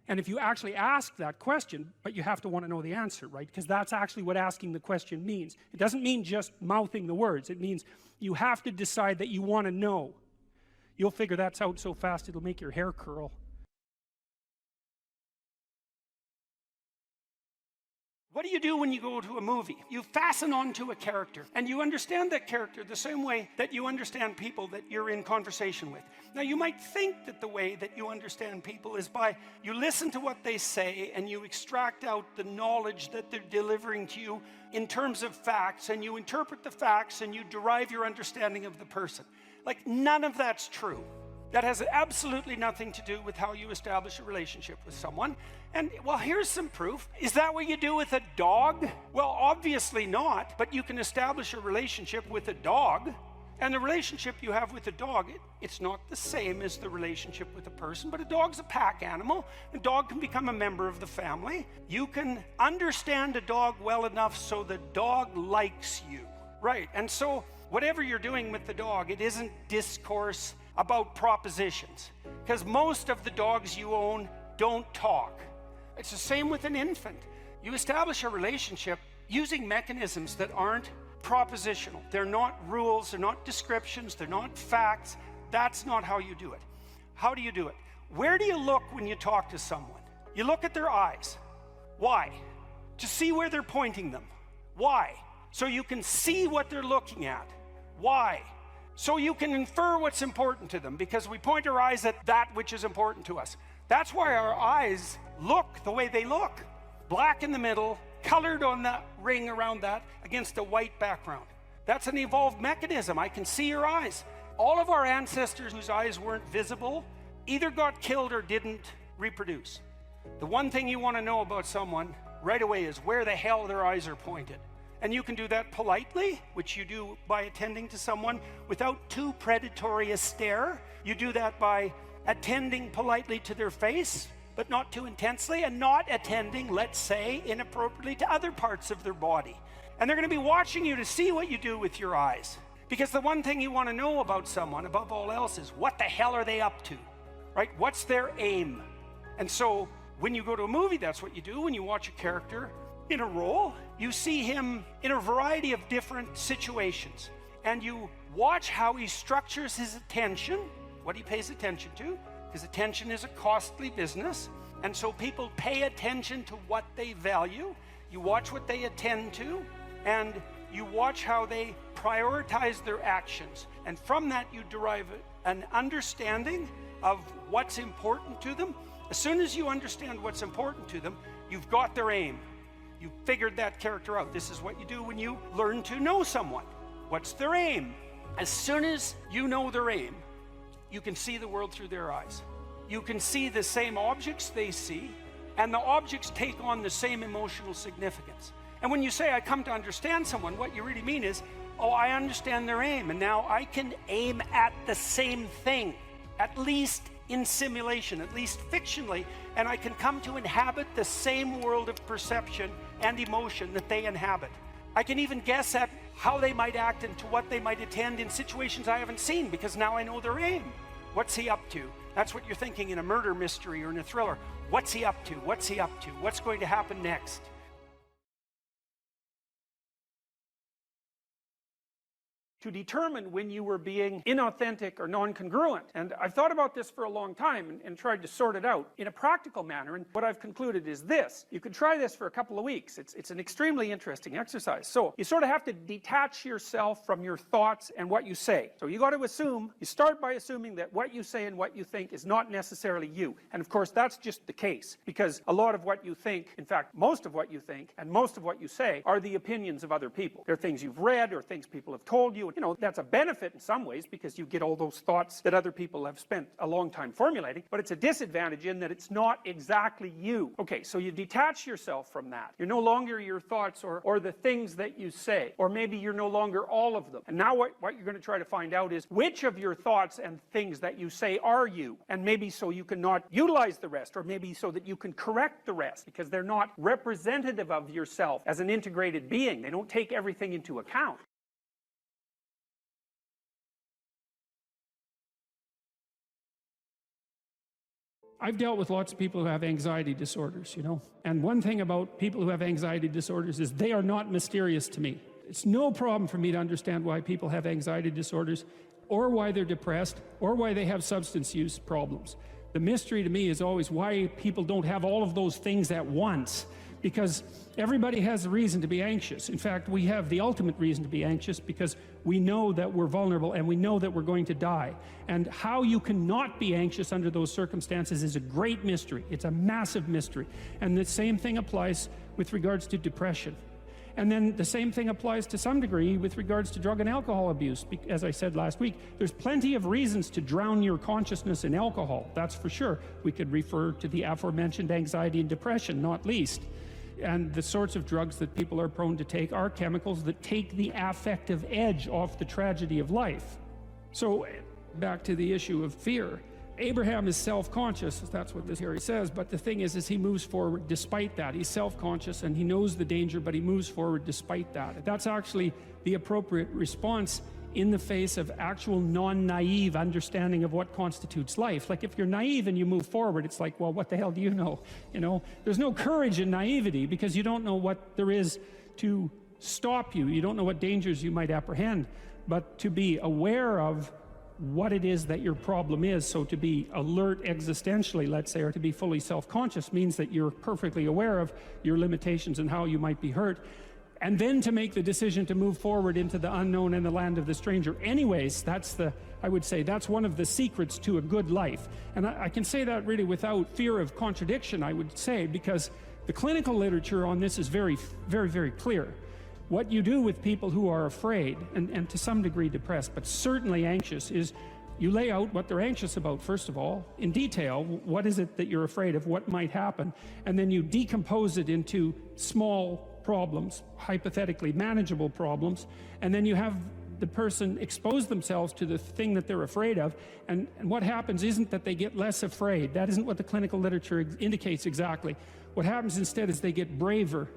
And if you actually ask that question, but you have to want to know the answer, right? Because that's actually what asking the question means. It doesn't mean just mouthing the words. It means you have to decide that you want to know. You'll figure that's out so fast it'll make your hair curl. What do you do when you go to a movie? You fasten onto a character, and you understand that character the same way that you understand people that you're in conversation with. Now, you might think that the way that you understand people is by you listen to what they say, and you extract out the knowledge that they're delivering to you in terms of facts, and you interpret the facts, and you derive your understanding of the person. Like, none of that's true. That has absolutely nothing to do with how you establish a relationship with someone. And, well, here's some proof. Is that what you do with a dog? Well, obviously not, but you can establish a relationship with a dog. And the relationship you have with a dog, it's not the same as the relationship with a person, but a dog's a pack animal. A dog can become a member of the family. You can understand a dog well enough so the dog likes you, right? And so whatever you're doing with the dog, it isn't discourse about propositions, because most of the dogs you own don't talk. It's the same with an infant. You establish a relationship using mechanisms that aren't propositional. They're not rules, they're not descriptions, they're not facts. That's not how you do it. How do you do it? Where do you look when you talk to someone? You look at their eyes. Why? To see where they're pointing them. Why? So you can see what they're looking at. Why? So you can infer what's important to them, because we point our eyes at that which is important to us. That's why our eyes look the way they look. Black in the middle, colored on that ring around that against a white background. That's an evolved mechanism. I can see your eyes. All of our ancestors whose eyes weren't visible either got killed or didn't reproduce. The one thing you want to know about someone right away is where the hell their eyes are pointed. And you can do that politely, which you do by attending to someone without too predatory a stare. You do that by attending politely to their face, but not too intensely, and not attending, let's say, inappropriately to other parts of their body. And they're going to be watching you to see what you do with your eyes, Because the one thing you want to know about someone, above all else, is what the hell are they up to, right? What's their aim? And so when you go to a movie, that's what you do. When you watch a character in a role, you see him in a variety of different situations. And you watch how he structures his attention, what he pays attention to, because attention is a costly business. And so people pay attention to what they value. You watch what they attend to, and you watch how they prioritize their actions. And from that, you derive an understanding of what's important to them. As soon as you understand what's important to them, you've got their aim. You've figured that character out. This is what you do when you learn to know someone. What's their aim? As soon as you know their aim, you can see the world through their eyes. You can see the same objects they see, and the objects take on the same emotional significance. And when you say, I come to understand someone, what you really mean is, oh, I understand their aim, and now I can aim at the same thing, at least in simulation, at least fictionally, and I can come to inhabit the same world of perception and emotion that they inhabit. I can even guess at how they might act and to what they might attend in situations I haven't seen, because now I know their aim. What's he up to? That's what you're thinking in a murder mystery or in a thriller. What's he up to? What's he up to? What's going to happen next? To determine when you were being inauthentic or non-congruent. And I've thought about this for a long time and tried to sort it out in a practical manner. And what I've concluded is this. You can try this for a couple of weeks. It's an extremely interesting exercise. So you sort of have to detach yourself from your thoughts and what you say. So you got to assume, you start by assuming that what you say and what you think is not necessarily you. And of course, that's just the case. Because a lot of what you think, in fact, most of what you think and most of what you say are the opinions of other people. They're things you've read or things people have told you. You know, that's a benefit in some ways because you get all those thoughts that other people have spent a long time formulating, but it's a disadvantage in that it's not exactly you. Okay, so you detach yourself from that. You're no longer your thoughts or the things that you say, or maybe you're no longer all of them. And now what you're going to try to find out is which of your thoughts and things that you say are you, and maybe so you can not utilize the rest, or maybe so that you can correct the rest, because they're not representative of yourself as an integrated being. They don't take everything into account. I've dealt with lots of people who have anxiety disorders, you know. And one thing about people who have anxiety disorders is they are not mysterious to me. It's no problem for me to understand why people have anxiety disorders, or why they're depressed, or why they have substance use problems. The mystery to me is always why people don't have all of those things at once. Because everybody has a reason to be anxious. In fact, we have the ultimate reason to be anxious because we know that we're vulnerable and we know that we're going to die. And how you cannot be anxious under those circumstances is a great mystery. It's a massive mystery. And the same thing applies with regards to depression. And then the same thing applies to some degree with regards to drug and alcohol abuse. As I said last week, there's plenty of reasons to drown your consciousness in alcohol, that's for sure. We could refer to the aforementioned anxiety and depression, not least. And the sorts of drugs that people are prone to take are chemicals that take the affective edge off the tragedy of life. So back to the issue of fear. Abraham is self-conscious, that's what this here says, but the thing is he moves forward despite that. He's self-conscious and he knows the danger, but he moves forward despite that. That's actually the appropriate response in the face of actual non-naive understanding of what constitutes life. Like if you're naive and you move forward, it's like, well, what the hell do you know? You know, there's no courage in naivety because you don't know what there is to stop you. You don't know what dangers you might apprehend, but to be aware of what it is that your problem is. So to be alert existentially, let's say, or to be fully self-conscious means that you're perfectly aware of your limitations and how you might be hurt. And then to make the decision to move forward into the unknown and the land of the stranger. Anyways, I would say that's one of the secrets to a good life. And I can say that really without fear of contradiction, I would say, because the clinical literature on this is very, very, very clear. What you do with people who are afraid, and to some degree depressed, but certainly anxious, is you lay out what they're anxious about, first of all, in detail. What is it that you're afraid of? What might happen? And then you decompose it into small problems, hypothetically manageable problems, and then you have the person expose themselves to the thing that they're afraid of, and what happens isn't that they get less afraid. That isn't what the clinical literature indicates exactly. What happens instead is they get braver.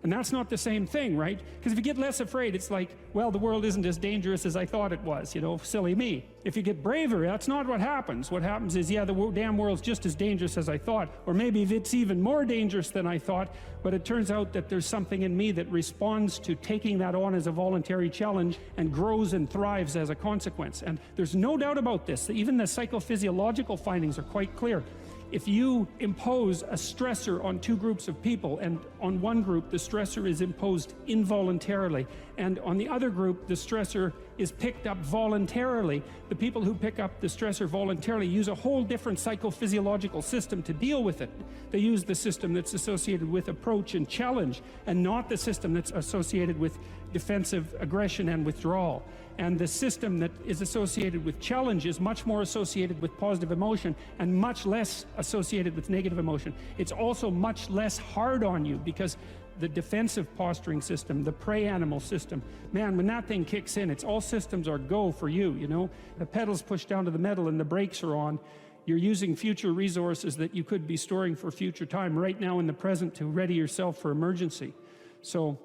And that's not the same thing, right? Because if you get less afraid, it's like, well, the world isn't as dangerous as I thought it was, you know, silly me. If you get braver, that's not what happens. What happens is, yeah, the damn world's just as dangerous as I thought, or maybe it's even more dangerous than I thought, but it turns out that there's something in me that responds to taking that on as a voluntary challenge and grows and thrives as a consequence. And there's no doubt about this. Even the psychophysiological findings are quite clear. If you impose a stressor on two groups of people, and on one group the stressor is imposed involuntarily, and on the other group the stressor is picked up voluntarily, the people who pick up the stressor voluntarily use a whole different psychophysiological system to deal with it. They use the system that's associated with approach and challenge, and not the system that's associated with defensive aggression and withdrawal. And the system that is associated with challenge is much more associated with positive emotion and much less associated with negative emotion. It's also much less hard on you, because the defensive posturing system, the prey animal system, man, when that thing kicks in, it's all systems are go for you, you know? The pedal's pushed down to the metal and the brakes are on. You're using future resources that you could be storing for future time right now in the present to ready yourself for emergency. So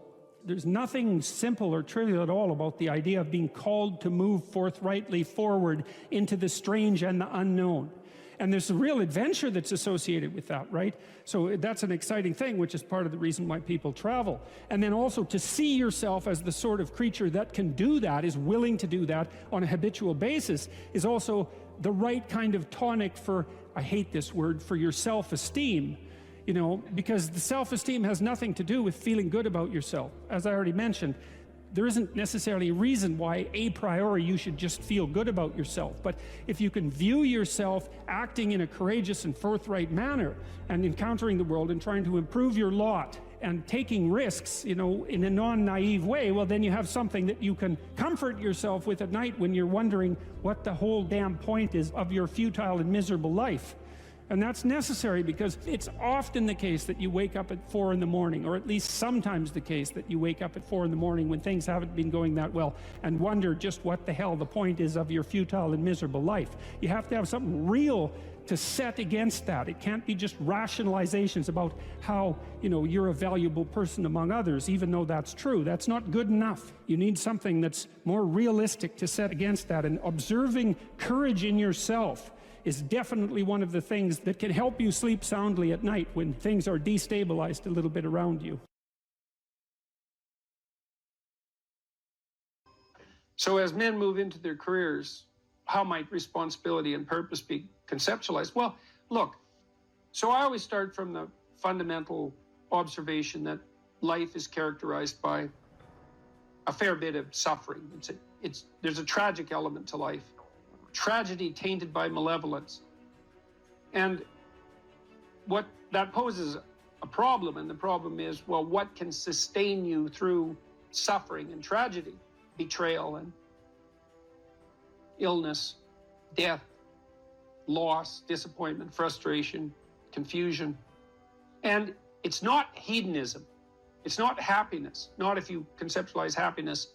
there's nothing simple or trivial at all about the idea of being called to move forthrightly forward into the strange and the unknown. And there's a real adventure that's associated with that, right? So that's an exciting thing, which is part of the reason why people travel. And then also to see yourself as the sort of creature that can do that, is willing to do that on a habitual basis, is also the right kind of tonic for, I hate this word, for your self-esteem. You know, because the self-esteem has nothing to do with feeling good about yourself. As I already mentioned, there isn't necessarily a reason why a priori you should just feel good about yourself. But if you can view yourself acting in a courageous and forthright manner and encountering the world and trying to improve your lot and taking risks, you know, in a non-naive way, well, then you have something that you can comfort yourself with at night when you're wondering what the whole damn point is of your futile and miserable life. And that's necessary, because it's often the case that you wake up at 4 in the morning, or at least sometimes the case that you wake up at 4 in the morning when things haven't been going that well, and wonder just what the hell the point is of your futile and miserable life. You have to have something real to set against that. It can't be just rationalizations about how, you know, you're a valuable person among others, even though that's true. That's not good enough. You need something that's more realistic to set against that. And observing courage in yourself is definitely one of the things that can help you sleep soundly at night when things are destabilized a little bit around you. So as men move into their careers, how might responsibility and purpose be conceptualized? Well, look, so I always start from the fundamental observation that life is characterized by a fair bit of suffering. There's a tragic element to life. Tragedy tainted by malevolence. And what that poses a problem, and the problem is, well, what can sustain you through suffering and tragedy, betrayal and illness, death, loss, disappointment, frustration, confusion. And it's not hedonism. It's not happiness, not if you conceptualize happiness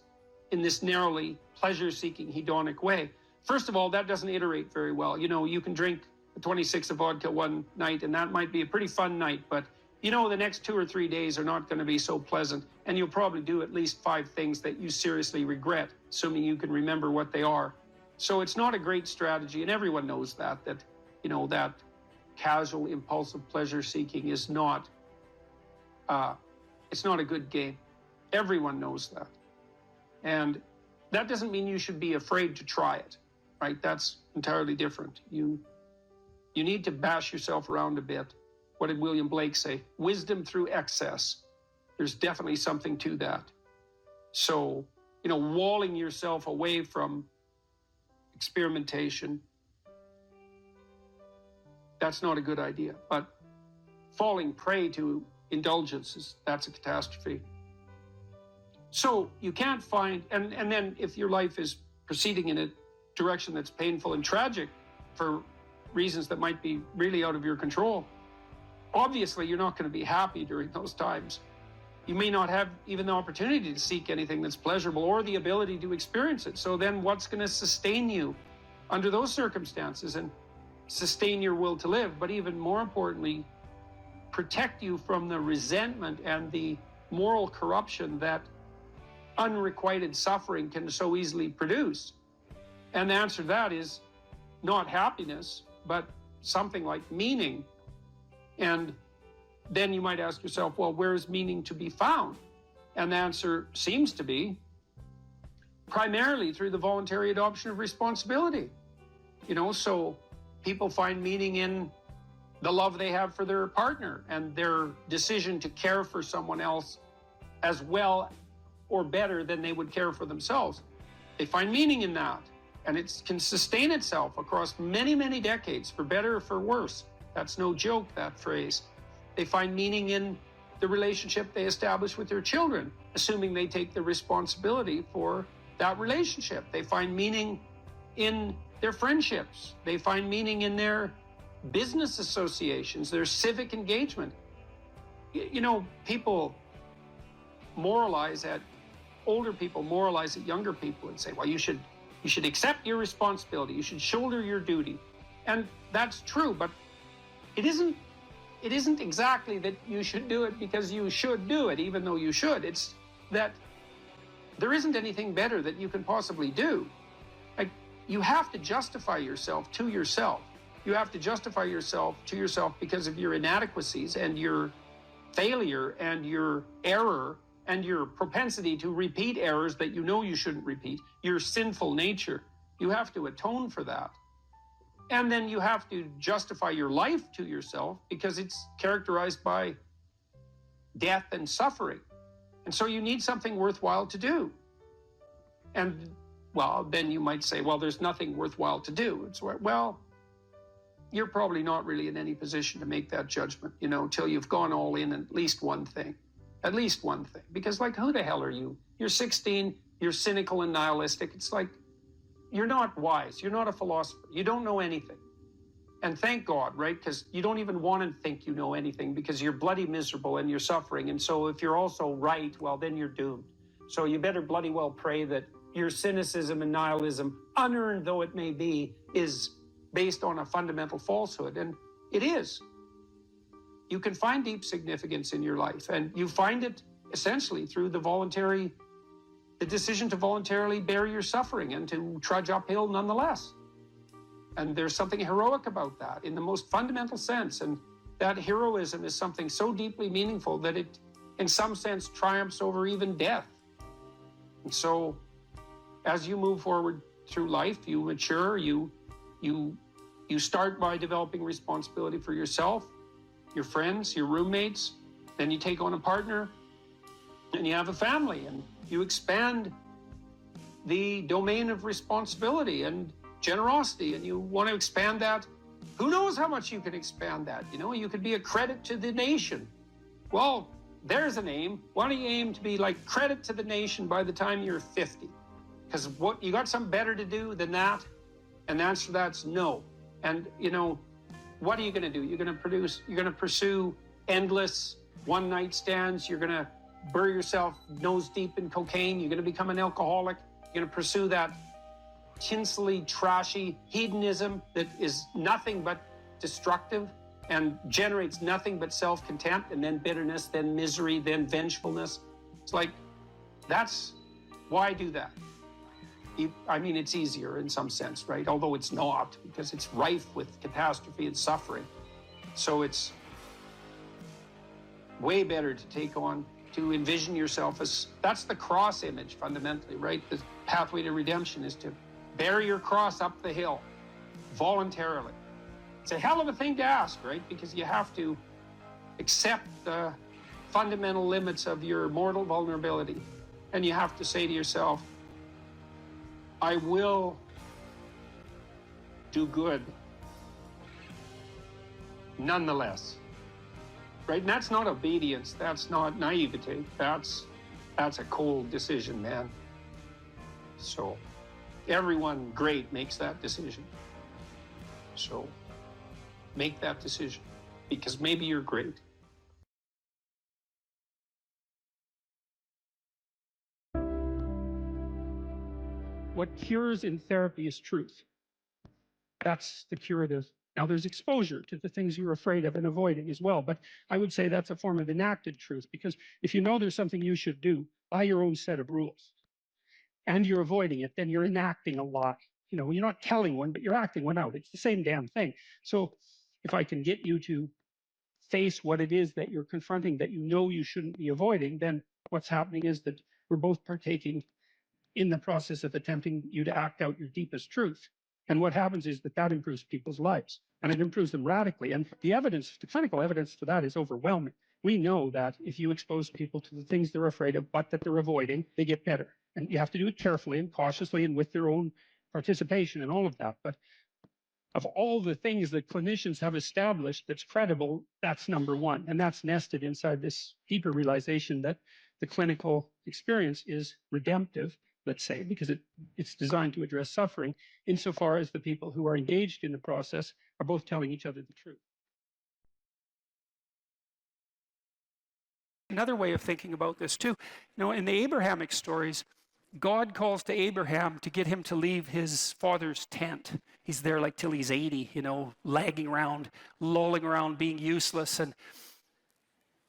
in this narrowly pleasure-seeking hedonic way. First of all, that doesn't iterate very well. You know, you can drink 26 of vodka one night, and that might be a pretty fun night, but you know the next 2 or 3 days are not going to be so pleasant, and you'll probably do at least 5 things that you seriously regret, assuming you can remember what they are. So it's not a great strategy, and everyone knows that you know, that casual, impulsive pleasure-seeking is not, it's not a good game. Everyone knows that. And that doesn't mean you should be afraid to try it, right? That's entirely different. You need to bash yourself around a bit. What did William Blake say? Wisdom through excess. There's definitely something to that. So, you know, walling yourself away from experimentation, that's not a good idea. But falling prey to indulgences, that's a catastrophe. So you can't find, and then if your life is proceeding in a direction that's painful and tragic for reasons that might be really out of your control, obviously you're not going to be happy during those times. You may not have even the opportunity to seek anything that's pleasurable or the ability to experience it. So then what's going to sustain you under those circumstances and sustain your will to live, but even more importantly, protect you from the resentment and the moral corruption that unrequited suffering can so easily produce? And the answer to that is not happiness, but something like meaning. And then you might ask yourself, well, where is meaning to be found? And the answer seems to be primarily through the voluntary adoption of responsibility. So people find meaning in the love they have for their partner and their decision to care for someone else as well or better than they would care for themselves. They find meaning in that, and it can sustain itself across many, many decades, for better or for worse. That's no joke, that phrase. They find meaning in the relationship they establish with their children, assuming they take the responsibility for that relationship. They find meaning in their friendships. They find meaning in their business associations, their civic engagement. People moralize at older people, moralize at younger people and say, well, you should accept your responsibility, you should shoulder your duty. And that's true, but it isn't exactly that you should do it because you should do it, even though you should. It's that there isn't anything better that you can possibly do. Like, you have to justify yourself to yourself. You have to justify yourself to yourself because of your inadequacies and your failure and your error and your propensity to repeat errors that you know you shouldn't repeat, your sinful nature. You have to atone for that. And then you have to justify your life to yourself because it's characterized by death and suffering. And so you need something worthwhile to do. And, well, then you might say, well, there's nothing worthwhile to do. It's well, you're probably not really in any position to make that judgment, till you've gone all in at least one thing. At least one thing. Because, who the hell are you? You're 16, you're cynical and nihilistic. It's like, you're not wise. You're not a philosopher. You don't know anything. And thank God, right? Because you don't even want to think you know anything because you're bloody miserable and you're suffering. And so if you're also right, well, then you're doomed. So you better bloody well pray that your cynicism and nihilism, unearned though it may be, is based on a fundamental falsehood. And it is. You can find deep significance in your life, and you find it essentially through the decision to voluntarily bear your suffering and to trudge uphill nonetheless. And there's something heroic about that in the most fundamental sense. And that heroism is something so deeply meaningful that it, in some sense, triumphs over even death. And so, as you move forward through life, you mature, you start by developing responsibility for yourself, your friends, your roommates, then you take on a partner, and you have a family, and you expand the domain of responsibility and generosity, and you want to expand that. Who knows how much you can expand that? You could be a credit to the nation. Well, there's an aim. Why don't you aim to be like credit to the nation by the time you're 50? Because what, you got something better to do than that? And the answer to that's no. And, what are you going to do? You're going to pursue endless one-night stands. You're going to bury yourself nose deep in cocaine. You're going to become an alcoholic. You're going to pursue that tinsely, trashy hedonism that is nothing but destructive and generates nothing but self-contempt, and then bitterness, then misery, then vengefulness. It's like, why do that? It's easier in some sense, right? Although it's not, because it's rife with catastrophe and suffering. So it's way better to envision yourself as, that's the cross image fundamentally, right? The pathway to redemption is to bear your cross up the hill voluntarily. It's a hell of a thing to ask, right? Because you have to accept the fundamental limits of your mortal vulnerability. And you have to say to yourself, I will do good nonetheless. Right? And that's not obedience. That's not naivete. That's a cold decision, man. So everyone great makes that decision. So make that decision, because maybe you're great. What cures in therapy is truth. That's the curative Now, there's exposure to the things you're afraid of and avoiding as well, but I would say that's a form of enacted truth, because if you know there's something you should do by your own set of rules and you're avoiding it, then you're enacting a lie. You know, you're not telling one, but you're acting one out. It's the same damn thing. So if I can get you to face what it is that you're confronting that you know you shouldn't be avoiding, then what's happening is that we're both partaking in the process of attempting you to act out your deepest truth. And what happens is that improves people's lives, and it improves them radically. And the evidence, the clinical evidence for that is overwhelming. We know that if you expose people to the things they're afraid of, but that they're avoiding, they get better. And you have to do it carefully and cautiously and with their own participation and all of that. But of all the things that clinicians have established that's credible, that's number one. And that's nested inside this deeper realization that the clinical experience is redemptive, let's say, because it's designed to address suffering, insofar as the people who are engaged in the process are both telling each other the truth. Another way of thinking about this too, you know, in the Abrahamic stories, God calls to Abraham to get him to leave his father's tent. He's there like till he's 80, you know, lagging around, lolling around, being useless. And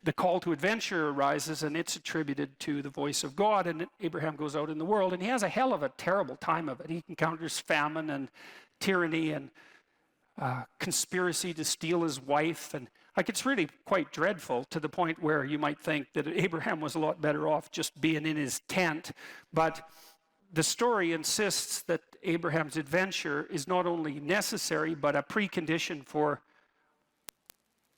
the call to adventure arises, and it's attributed to the voice of God. And Abraham goes out in the world, and he has a hell of a terrible time of it. He encounters famine and tyranny and conspiracy to steal his wife. And like, it's really quite dreadful, to the point where you might think that Abraham was a lot better off just being in his tent. But the story insists that Abraham's adventure is not only necessary, but a precondition for,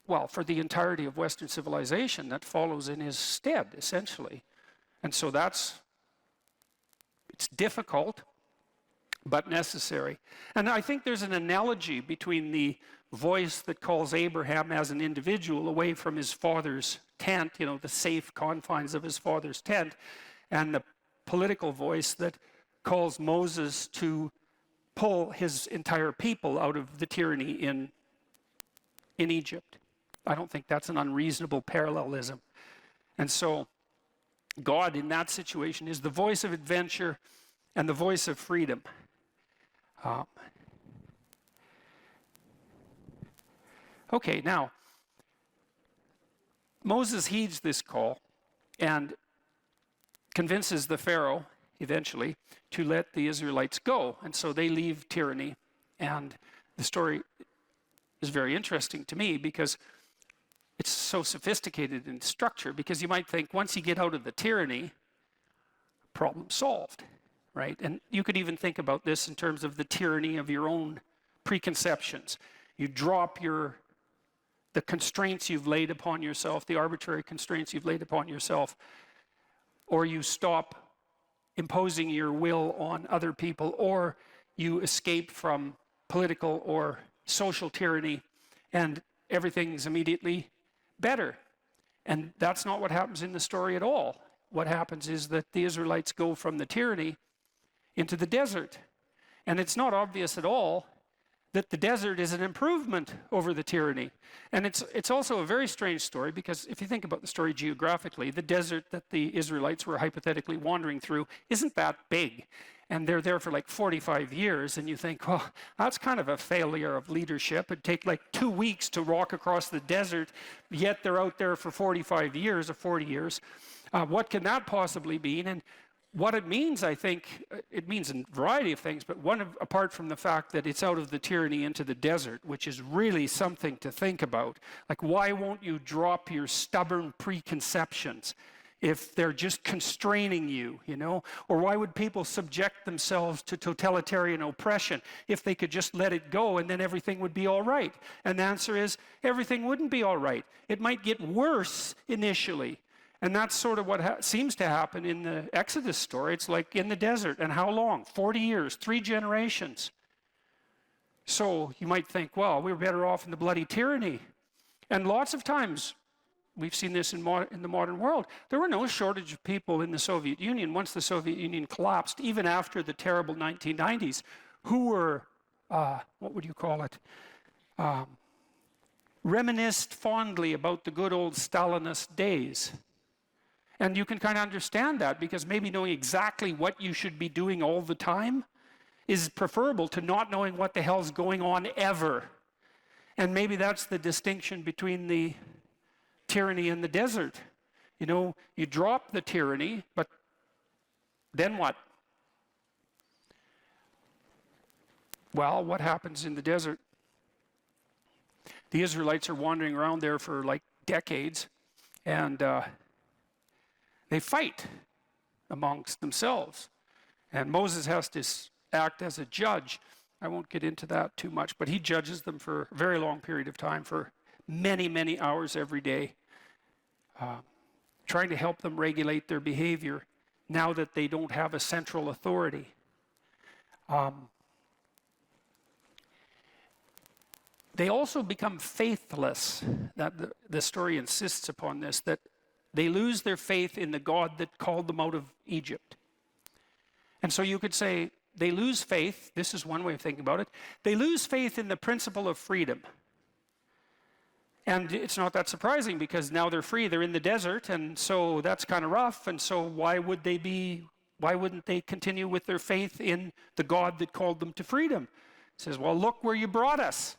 well, for the entirety of Western civilization that follows in his stead, essentially. And so it's difficult, but necessary. And I think there's an analogy between the voice that calls Abraham as an individual away from his father's tent, you know, the safe confines of his father's tent, and the political voice that calls Moses to pull his entire people out of the tyranny in Egypt. I don't think that's an unreasonable parallelism. And so God in that situation is the voice of adventure and the voice of freedom. Okay, now, Moses heeds this call and convinces the Pharaoh, eventually, to let the Israelites go. And so they leave tyranny. And the story is very interesting to me because it's so sophisticated in structure, because you might think once you get out of the tyranny, problem solved, right? And you could even think about this in terms of the tyranny of your own preconceptions. You drop the constraints you've laid upon yourself, the arbitrary constraints you've laid upon yourself, or you stop imposing your will on other people, or you escape from political or social tyranny, and everything's immediately better. And that's not what happens in the story at all. What happens is that the Israelites go from the tyranny into the desert. And it's not obvious at all that the desert is an improvement over the tyranny. And it's also a very strange story, because if you think about the story geographically, the desert that the Israelites were hypothetically wandering through isn't that big. And they're there for like 45 years, and you think, well, that's kind of a failure of leadership. It'd take like 2 weeks to walk across the desert, yet they're out there for 45 years or 40 years. What can that possibly mean? And what it means, I think, it means a variety of things, but apart from the fact that it's out of the tyranny into the desert, which is really something to think about. Like, why won't you drop your stubborn preconceptions if they're just constraining you, you know? Or why would people subject themselves to totalitarian oppression if they could just let it go and then everything would be all right? And the answer is, everything wouldn't be all right. It might get worse initially. And that's sort of what seems to happen in the Exodus story. It's like in the desert. And how long? 40 years, 3 generations. So you might think, well, we're better off in the bloody tyranny. And lots of times, we've seen this in the modern world. There were no shortage of people in the Soviet Union once the Soviet Union collapsed, even after the terrible 1990s, who were, what would you call it? Reminisced fondly about the good old Stalinist days. And you can kind of understand that, because maybe knowing exactly what you should be doing all the time is preferable to not knowing what the hell's going on ever. And maybe that's the distinction between the tyranny and the desert. You know, you drop the tyranny, but then what? Well, what happens in the desert? The Israelites are wandering around there for like decades, and they fight amongst themselves. And Moses has to act as a judge. I won't get into that too much, but he judges them for a very long period of time, for many, many hours every day, trying to help them regulate their behavior now that they don't have a central authority. They also become faithless. That the story insists upon this, that they lose their faith in the God that called them out of Egypt. And so you could say they lose faith. This is one way of thinking about it. They lose faith in the principle of freedom. And it's not that surprising, because now they're free, they're in the desert, and so that's kind of rough. And so why wouldn't they continue with their faith in the God that called them to freedom? It says, well, look where you brought us.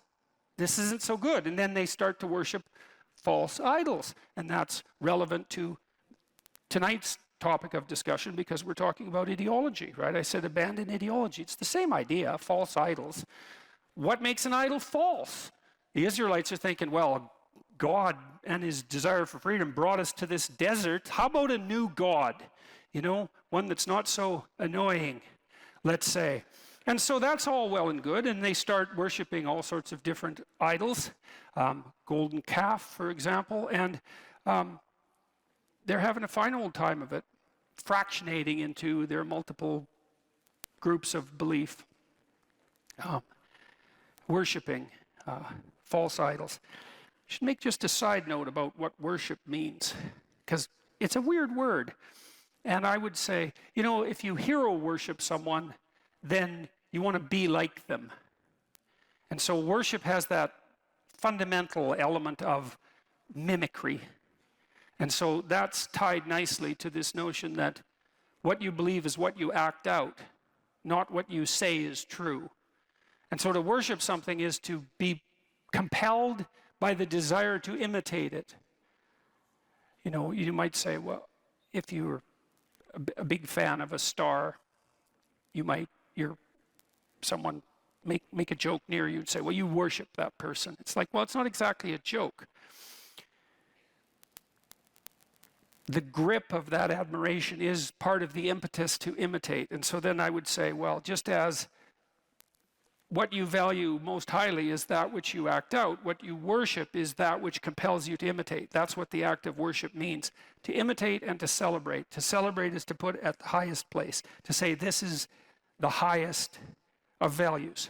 This isn't so good. And then they start to worship false idols. And that's relevant to tonight's topic of discussion, because we're talking about ideology, right? I said abandon ideology. It's the same idea, false idols. What makes an idol false? The Israelites are thinking, well, God and his desire for freedom brought us to this desert. How about a new God? You know, one that's not so annoying, let's say. And so that's all well and good, and they start worshiping all sorts of different idols, golden calf, for example, and they're having a fine old time of it, fractionating into their multiple groups of belief, worshiping false idols. I should make just a side note about what worship means, because it's a weird word. And I would say, you know, if you hero worship someone, then you want to be like them. And so worship has that fundamental element of mimicry. And so that's tied nicely to this notion that what you believe is what you act out, not what you say is true. And so to worship something is to be compelled by the desire to imitate it. You know, you might say, well, if you're a big fan of a star, you're someone make a joke near you and say, well, you worship that person. It's like, well, it's not exactly a joke. The grip of that admiration is part of the impetus to imitate. And so then I would say, well, just as what you value most highly is that which you act out, what you worship is that which compels you to imitate. That's what the act of worship means. To imitate and to celebrate. To celebrate is to put at the highest place. To say this is the highest of values.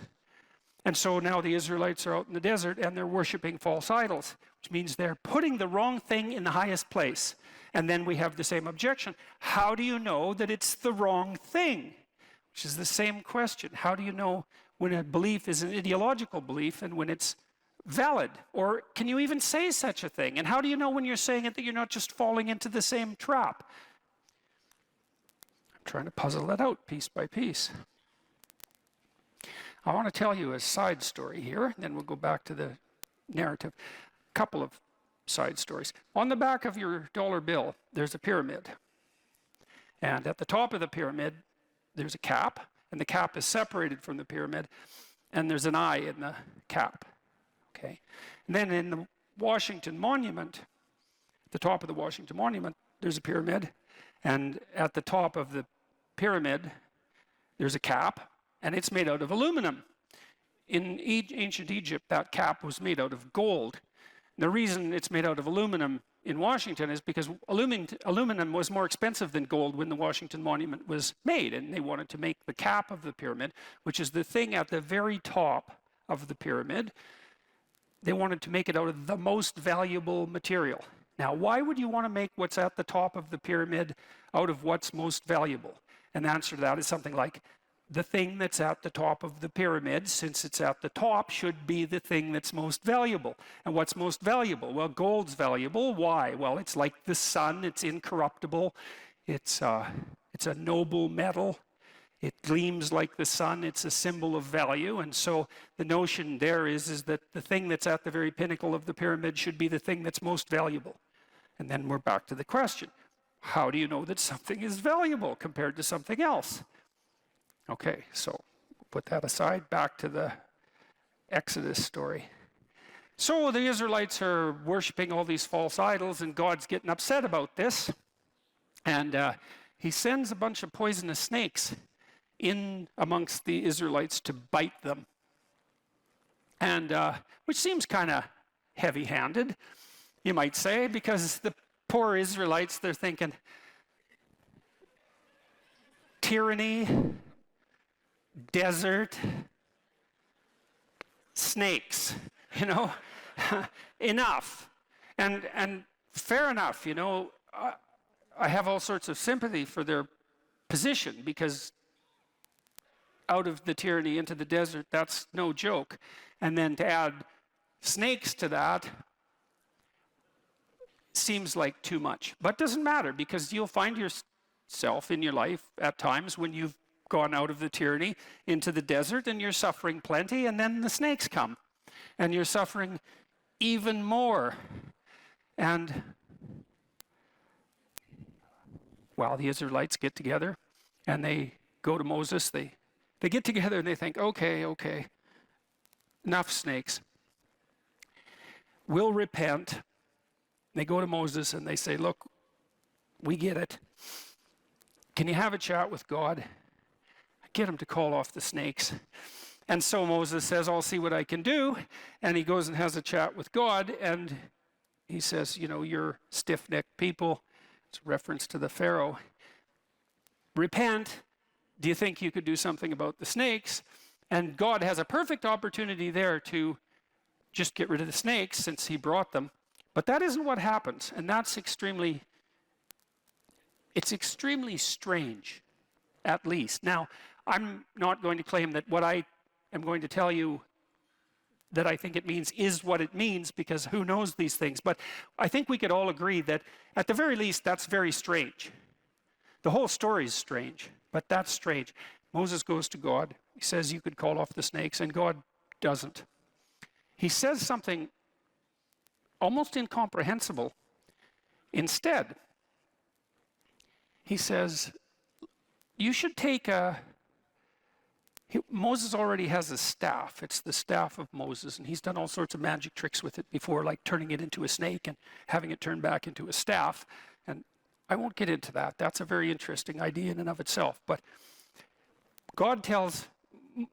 And so now the Israelites are out in the desert and they're worshiping false idols, which means they're putting the wrong thing in the highest place. And then we have the same objection. How do you know that it's the wrong thing? Which is the same question. How do you know when a belief is an ideological belief and when it's valid? Or can you even say such a thing? And how do you know when you're saying it that you're not just falling into the same trap? I'm trying to puzzle that out piece by piece. I want to tell you a side story here, then we'll go back to the narrative. A couple of side stories. On the back of your dollar bill, there's a pyramid. And at the top of the pyramid, there's a cap, and the cap is separated from the pyramid, and there's an eye in the cap. Okay. And then in the Washington Monument, at the top of the Washington Monument, there's a pyramid, and at the top of the pyramid, there's a cap, and it's made out of aluminum. In ancient Egypt, that cap was made out of gold. And the reason it's made out of aluminum in Washington is because aluminum was more expensive than gold when the Washington Monument was made, and they wanted to make the cap of the pyramid, which is the thing at the very top of the pyramid. They wanted to make it out of the most valuable material. Now, why would you want to make what's at the top of the pyramid out of what's most valuable? And the answer to that is something like, the thing that's at the top of the pyramid, since it's at the top, should be the thing that's most valuable. And what's most valuable? Well, gold's valuable. Why? Well, it's like the sun. It's incorruptible. It's a noble metal. It gleams like the sun. It's a symbol of value. And so the notion there is that the thing that's at the very pinnacle of the pyramid should be the thing that's most valuable. And then we're back to the question. How do you know that something is valuable compared to something else? Okay, so put that aside. Back to the Exodus story. So the Israelites are worshiping all these false idols, and God's getting upset about this. And he sends a bunch of poisonous snakes in amongst the Israelites to bite them. And which seems kind of heavy-handed, you might say, because the poor Israelites, they're thinking, tyranny, desert, snakes, you know, enough. And fair enough, you know, I have all sorts of sympathy for their position, because out of the tyranny into the desert, that's no joke. And then to add snakes to that seems like too much. But doesn't matter, because you'll find yourself in your life at times when you've gone out of the tyranny into the desert and you're suffering plenty, and then the snakes come and you're suffering even more. And well, the Israelites get together and they go to Moses. They get together and they think, okay, enough snakes. We'll repent. They go to Moses and they say, look, we get it. Can you have a chat with God? Get him to call off the snakes. And so Moses says, I'll see what I can do. And he goes and has a chat with God. And he says, you know, you're stiff-necked people. It's a reference to the Pharaoh. Repent. Do you think you could do something about the snakes? And God has a perfect opportunity there to just get rid of the snakes since he brought them. But that isn't what happens. And that's extremely strange, at least. Now, I'm not going to claim that what I am going to tell you that I think it means is what it means, because who knows these things. But I think we could all agree that at the very least, that's very strange. The whole story is strange, but that's strange. Moses goes to God. He says, you could call off the snakes, and God doesn't. He says something almost incomprehensible. Instead, he says, you should take Moses already has a staff. It's the staff of Moses, and he's done all sorts of magic tricks with it before, like turning it into a snake and having it turn back into a staff. And I won't get into that. That's a very interesting idea in and of itself. But God tells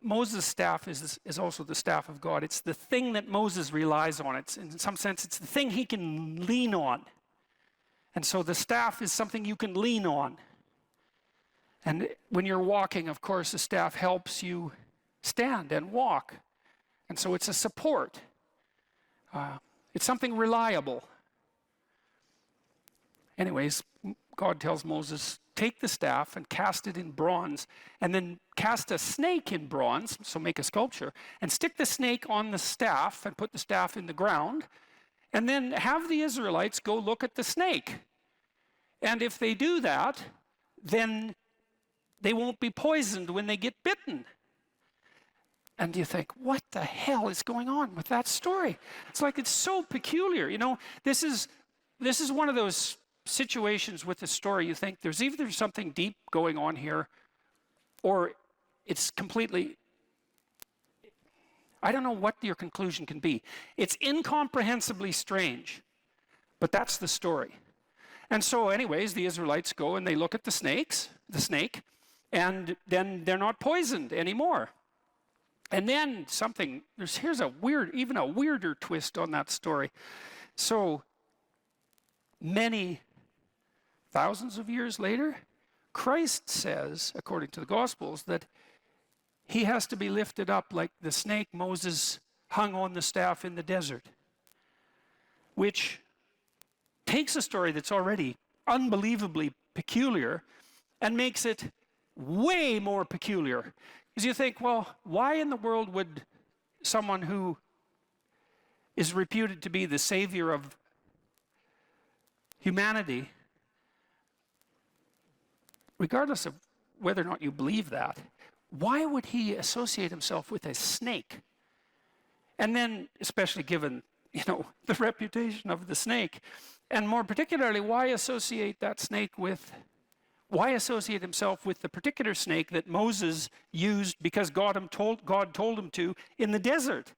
Moses' staff is also the staff of God. It's the thing that Moses relies on. It's, in some sense, it's the thing he can lean on. And so the staff is something you can lean on. And when you're walking, of course, the staff helps you stand and walk. And so it's a support. It's something reliable. Anyways, God tells Moses, take the staff and cast it in bronze, and then cast a snake in bronze, so make a sculpture, and stick the snake on the staff and put the staff in the ground, and then have the Israelites go look at the snake. And if they do that, then they won't be poisoned when they get bitten. And you think, what the hell is going on with that story? It's like, it's so peculiar. You know, this is one of those situations with the story you think there's either something deep going on here, or it's completely, I don't know what your conclusion can be. It's incomprehensibly strange, but that's the story. And so anyways, the Israelites go and they look at the snake, and then they're not poisoned anymore. And then here's even a weirder twist on that story. So many thousands of years later, Christ says, according to the Gospels, that he has to be lifted up like the snake Moses hung on the staff in the desert, which takes a story that's already unbelievably peculiar and makes it way more peculiar. Because you think, well, why in the world would someone who is reputed to be the savior of humanity, regardless of whether or not you believe that, why would he associate himself with a snake? And then, especially given, the reputation of the snake, and more particularly, why associate himself with the particular snake that Moses used because God told him to in the desert?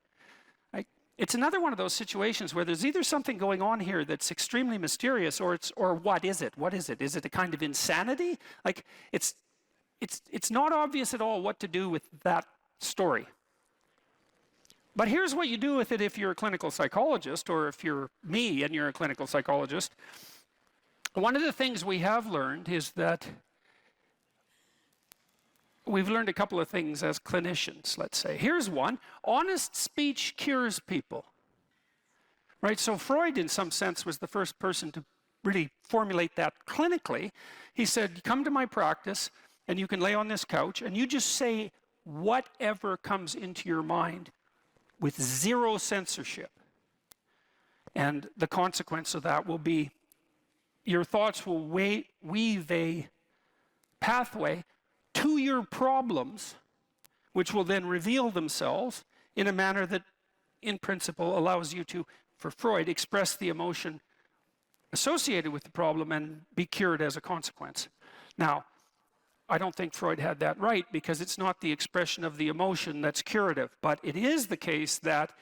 It's another one of those situations where there's either something going on here that's extremely mysterious, or what is it? What is it? Is it a kind of insanity? It's not obvious at all what to do with that story. But here's what you do with it if you're a clinical psychologist, or if you're me and you're a clinical psychologist. One of the things we have learned is that we've learned a couple of things as clinicians, let's say. Here's one: honest speech cures people. Right? So Freud, in some sense, was the first person to really formulate that clinically. He said, come to my practice, and you can lay on this couch, and you just say whatever comes into your mind with zero censorship. And the consequence of that will be your thoughts will weave a pathway to your problems, which will then reveal themselves in a manner that, in principle, allows you to, for Freud, express the emotion associated with the problem and be cured as a consequence. Now, I don't think Freud had that right, because it's not the expression of the emotion that's curative, but it is the case that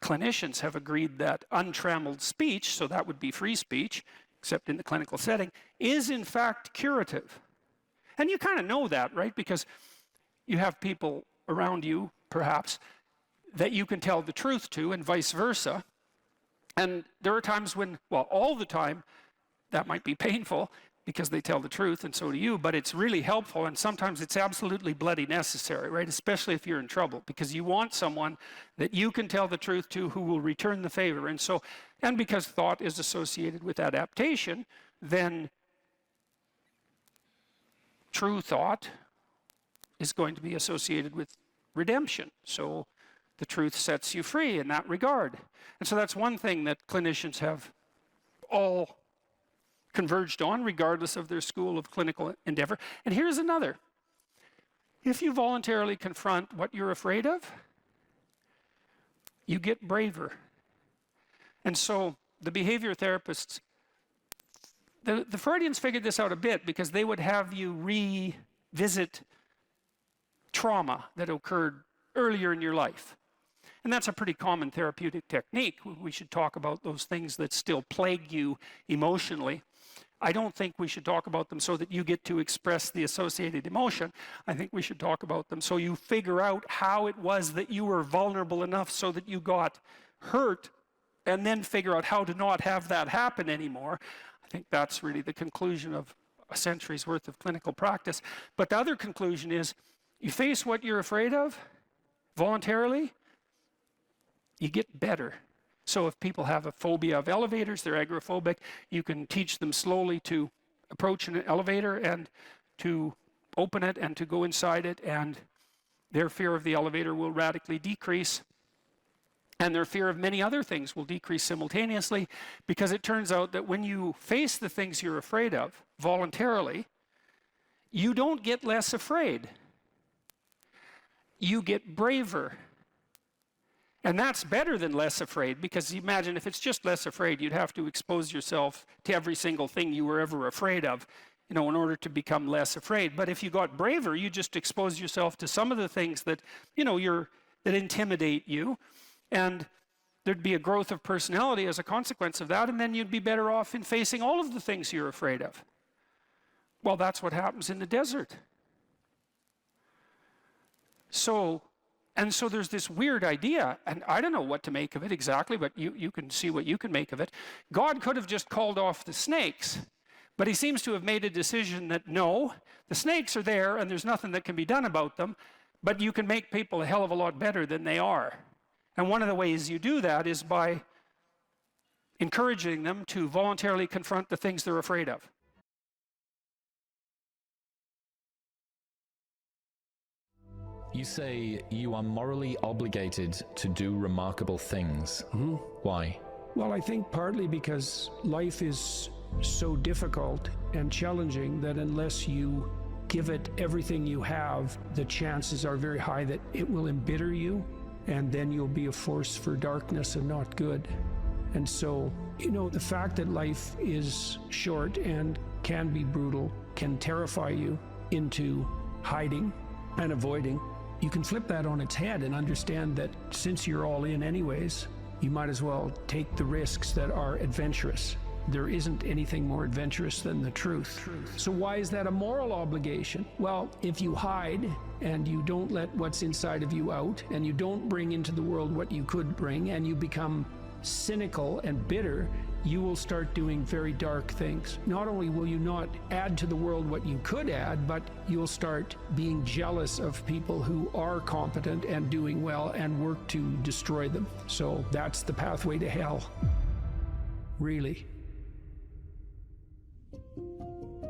clinicians have agreed that untrammeled speech, so that would be free speech, except in the clinical setting, is in fact curative. And you kind of know that, right? Because you have people around you, perhaps, that you can tell the truth to, and vice versa. And there are times when, well, all the time, that might be painful because they tell the truth, and so do you, but it's really helpful, and sometimes it's absolutely bloody necessary, right? Especially if you're in trouble, because you want someone that you can tell the truth to who will return the favor. And because thought is associated with adaptation, then true thought is going to be associated with redemption. So the truth sets you free in that regard. And so that's one thing that clinicians have all converged on, regardless of their school of clinical endeavor. And here's another. If you voluntarily confront what you're afraid of, you get braver. And so the behavior therapists, the Freudians figured this out a bit, because they would have you revisit trauma that occurred earlier in your life. And that's a pretty common therapeutic technique. We should talk about those things that still plague you emotionally. I don't think we should talk about them so that you get to express the associated emotion. I think we should talk about them so you figure out how it was that you were vulnerable enough so that you got hurt, and then figure out how to not have that happen anymore. I think that's really the conclusion of a century's worth of clinical practice. But the other conclusion is, you face what you're afraid of voluntarily, you get better. So if people have a phobia of elevators, they're agoraphobic, you can teach them slowly to approach an elevator and to open it and to go inside it, and their fear of the elevator will radically decrease. And their fear of many other things will decrease simultaneously, because it turns out that when you face the things you're afraid of voluntarily, you don't get less afraid. You get braver. And that's better than less afraid, because imagine if it's just less afraid, you'd have to expose yourself to every single thing you were ever afraid of, in order to become less afraid. But if you got braver, you just expose yourself to some of the things that, that intimidate you, and there'd be a growth of personality as a consequence of that, and then you'd be better off in facing all of the things you're afraid of. Well, that's what happens in the desert. So there's this weird idea, and I don't know what to make of it exactly, but you can see what you can make of it. God could have just called off the snakes, but he seems to have made a decision that no, the snakes are there and there's nothing that can be done about them, but you can make people a hell of a lot better than they are. And one of the ways you do that is by encouraging them to voluntarily confront the things they're afraid of. You say you are morally obligated to do remarkable things. Mm-hmm. Why? Well, I think partly because life is so difficult and challenging that unless you give it everything you have, the chances are very high that it will embitter you, and then you'll be a force for darkness and not good. And so, the fact that life is short and can be brutal can terrify you into hiding and avoiding. You can flip that on its head and understand that since you're all in anyways, you might as well take the risks that are adventurous. There isn't anything more adventurous than the truth. So why is that a moral obligation? Well, if you hide and you don't let what's inside of you out, and you don't bring into the world what you could bring, and you become cynical and bitter, you will start doing very dark things. Not only will you not add to the world what you could add, but you'll start being jealous of people who are competent and doing well and work to destroy them. So that's the pathway to hell. Really.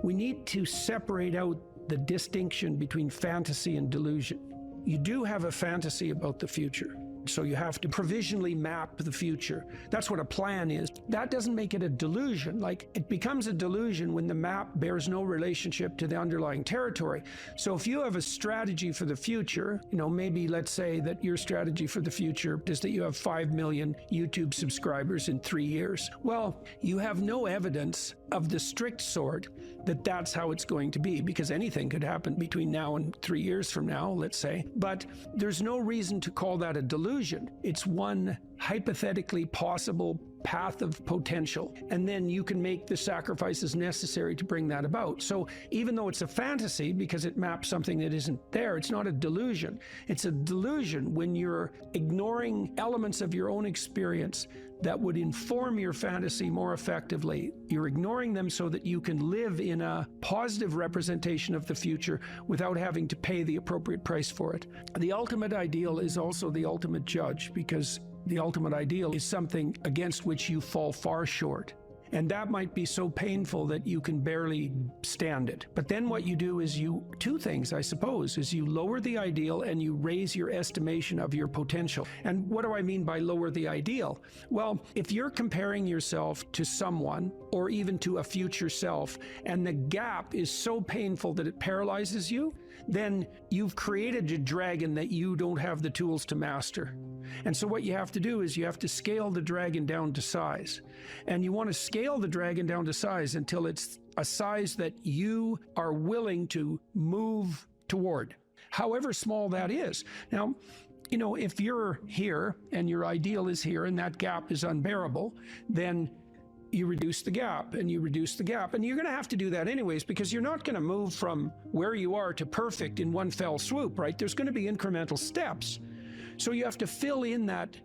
We need to separate out the distinction between fantasy and delusion. You do have a fantasy about the future. So you have to provisionally map the future. That's what a plan is. That doesn't make it a delusion. Like, it becomes a delusion when the map bears no relationship to the underlying territory. So if you have a strategy for the future, maybe let's say that your strategy for the future is that you have 5 million YouTube subscribers in 3 years. Well, you have no evidence of the strict sort that that's how it's going to be, because anything could happen between now and 3 years from now, let's say. But there's no reason to call that a delusion. It's one hypothetically possible path of potential, and then you can make the sacrifices necessary to bring that about. So even though it's a fantasy because it maps something that isn't there, it's not a delusion. It's a delusion when you're ignoring elements of your own experience that would inform your fantasy more effectively. You're ignoring them so that you can live in a positive representation of the future without having to pay the appropriate price for it. The ultimate ideal is also the ultimate judge, because the ultimate ideal is something against which you fall far short. And that might be so painful that you can barely stand it. But then what you do is two things, I suppose, is you lower the ideal and you raise your estimation of your potential. And what do I mean by lower the ideal? Well, if you're comparing yourself to someone or even to a future self, and the gap is so painful that it paralyzes you, then you've created a dragon that you don't have the tools to master. And so what you have to do is you have to scale the dragon down to size. And you want to scale the dragon down to size until it's a size that you are willing to move toward, however small that is. Now, if you're here and your ideal is here and that gap is unbearable, then you reduce the gap and you reduce the gap. And you're going to have to do that anyways, because you're not going to move from where you are to perfect in one fell swoop, right? There's going to be incremental steps. So you have to fill in that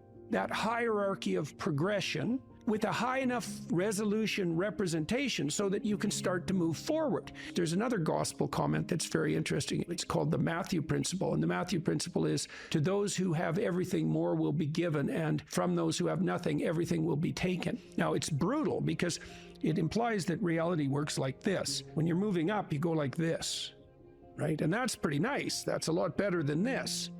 hierarchy of progression with a high enough resolution representation so that you can start to move forward. There's another gospel comment that's very interesting. It's called the Matthew principle. And the Matthew principle is, to those who have everything, more will be given, and from those who have nothing, everything will be taken. Now, it's brutal because it implies that reality works like this. When you're moving up, you go like this, right? And that's pretty nice. That's a lot better than this.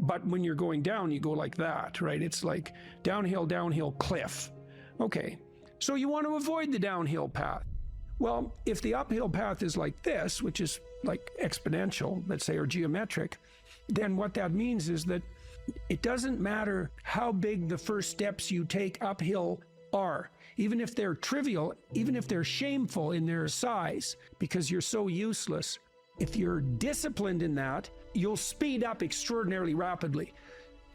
But when you're going down, you go like that, right? It's like downhill, cliff. Okay, so you want to avoid the downhill path. Well, if the uphill path is like this, which is like exponential, let's say, or geometric, then what that means is that it doesn't matter how big the first steps you take uphill are, even if they're trivial, even if they're shameful in their size, because you're so useless. If you're disciplined in that, you'll speed up extraordinarily rapidly.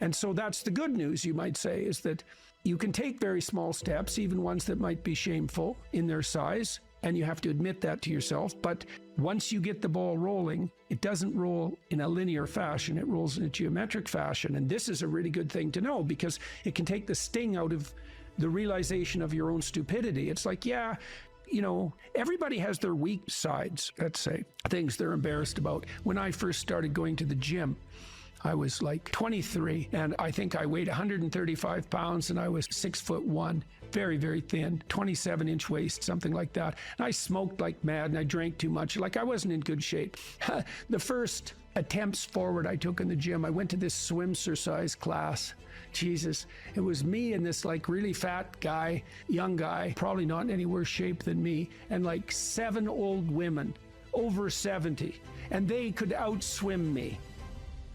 And so that's the good news, you might say, is that you can take very small steps, even ones that might be shameful in their size, and you have to admit that to yourself. But once you get the ball rolling, it doesn't roll in a linear fashion, it rolls in a geometric fashion. And this is a really good thing to know, because it can take the sting out of the realization of your own stupidity. It's like, yeah, everybody has their weak sides, let's say, things they're embarrassed about. When I first started going to the gym, I was like 23, and I think I weighed 135 pounds, and I was 6'1", very, very thin, 27-inch waist, something like that. And I smoked like mad, and I drank too much. Like, I wasn't in good shape. The first attempts forward I took in the gym, I went to this swimsuit class Jesus, it was me and this like really fat guy, young guy, probably not in any worse shape than me, and like 7 old women over 70, and they could outswim me.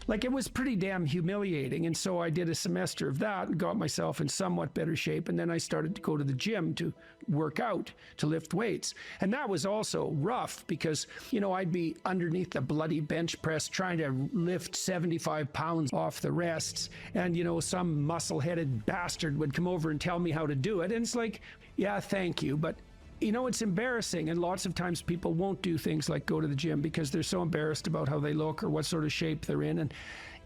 Like, it was pretty damn humiliating. And so I did a semester of that and got myself in somewhat better shape. And then I started to go to the gym to work out, to lift weights. And that was also rough because, you know, I'd be underneath the bloody bench press trying to lift 75 pounds off the rests. And, you know, some muscle-headed bastard would come over and tell me how to do it. And it's like, yeah, thank you. But you know, it's embarrassing, and lots of times people won't do things like go to the gym because they're so embarrassed about how they look or what sort of shape they're in, and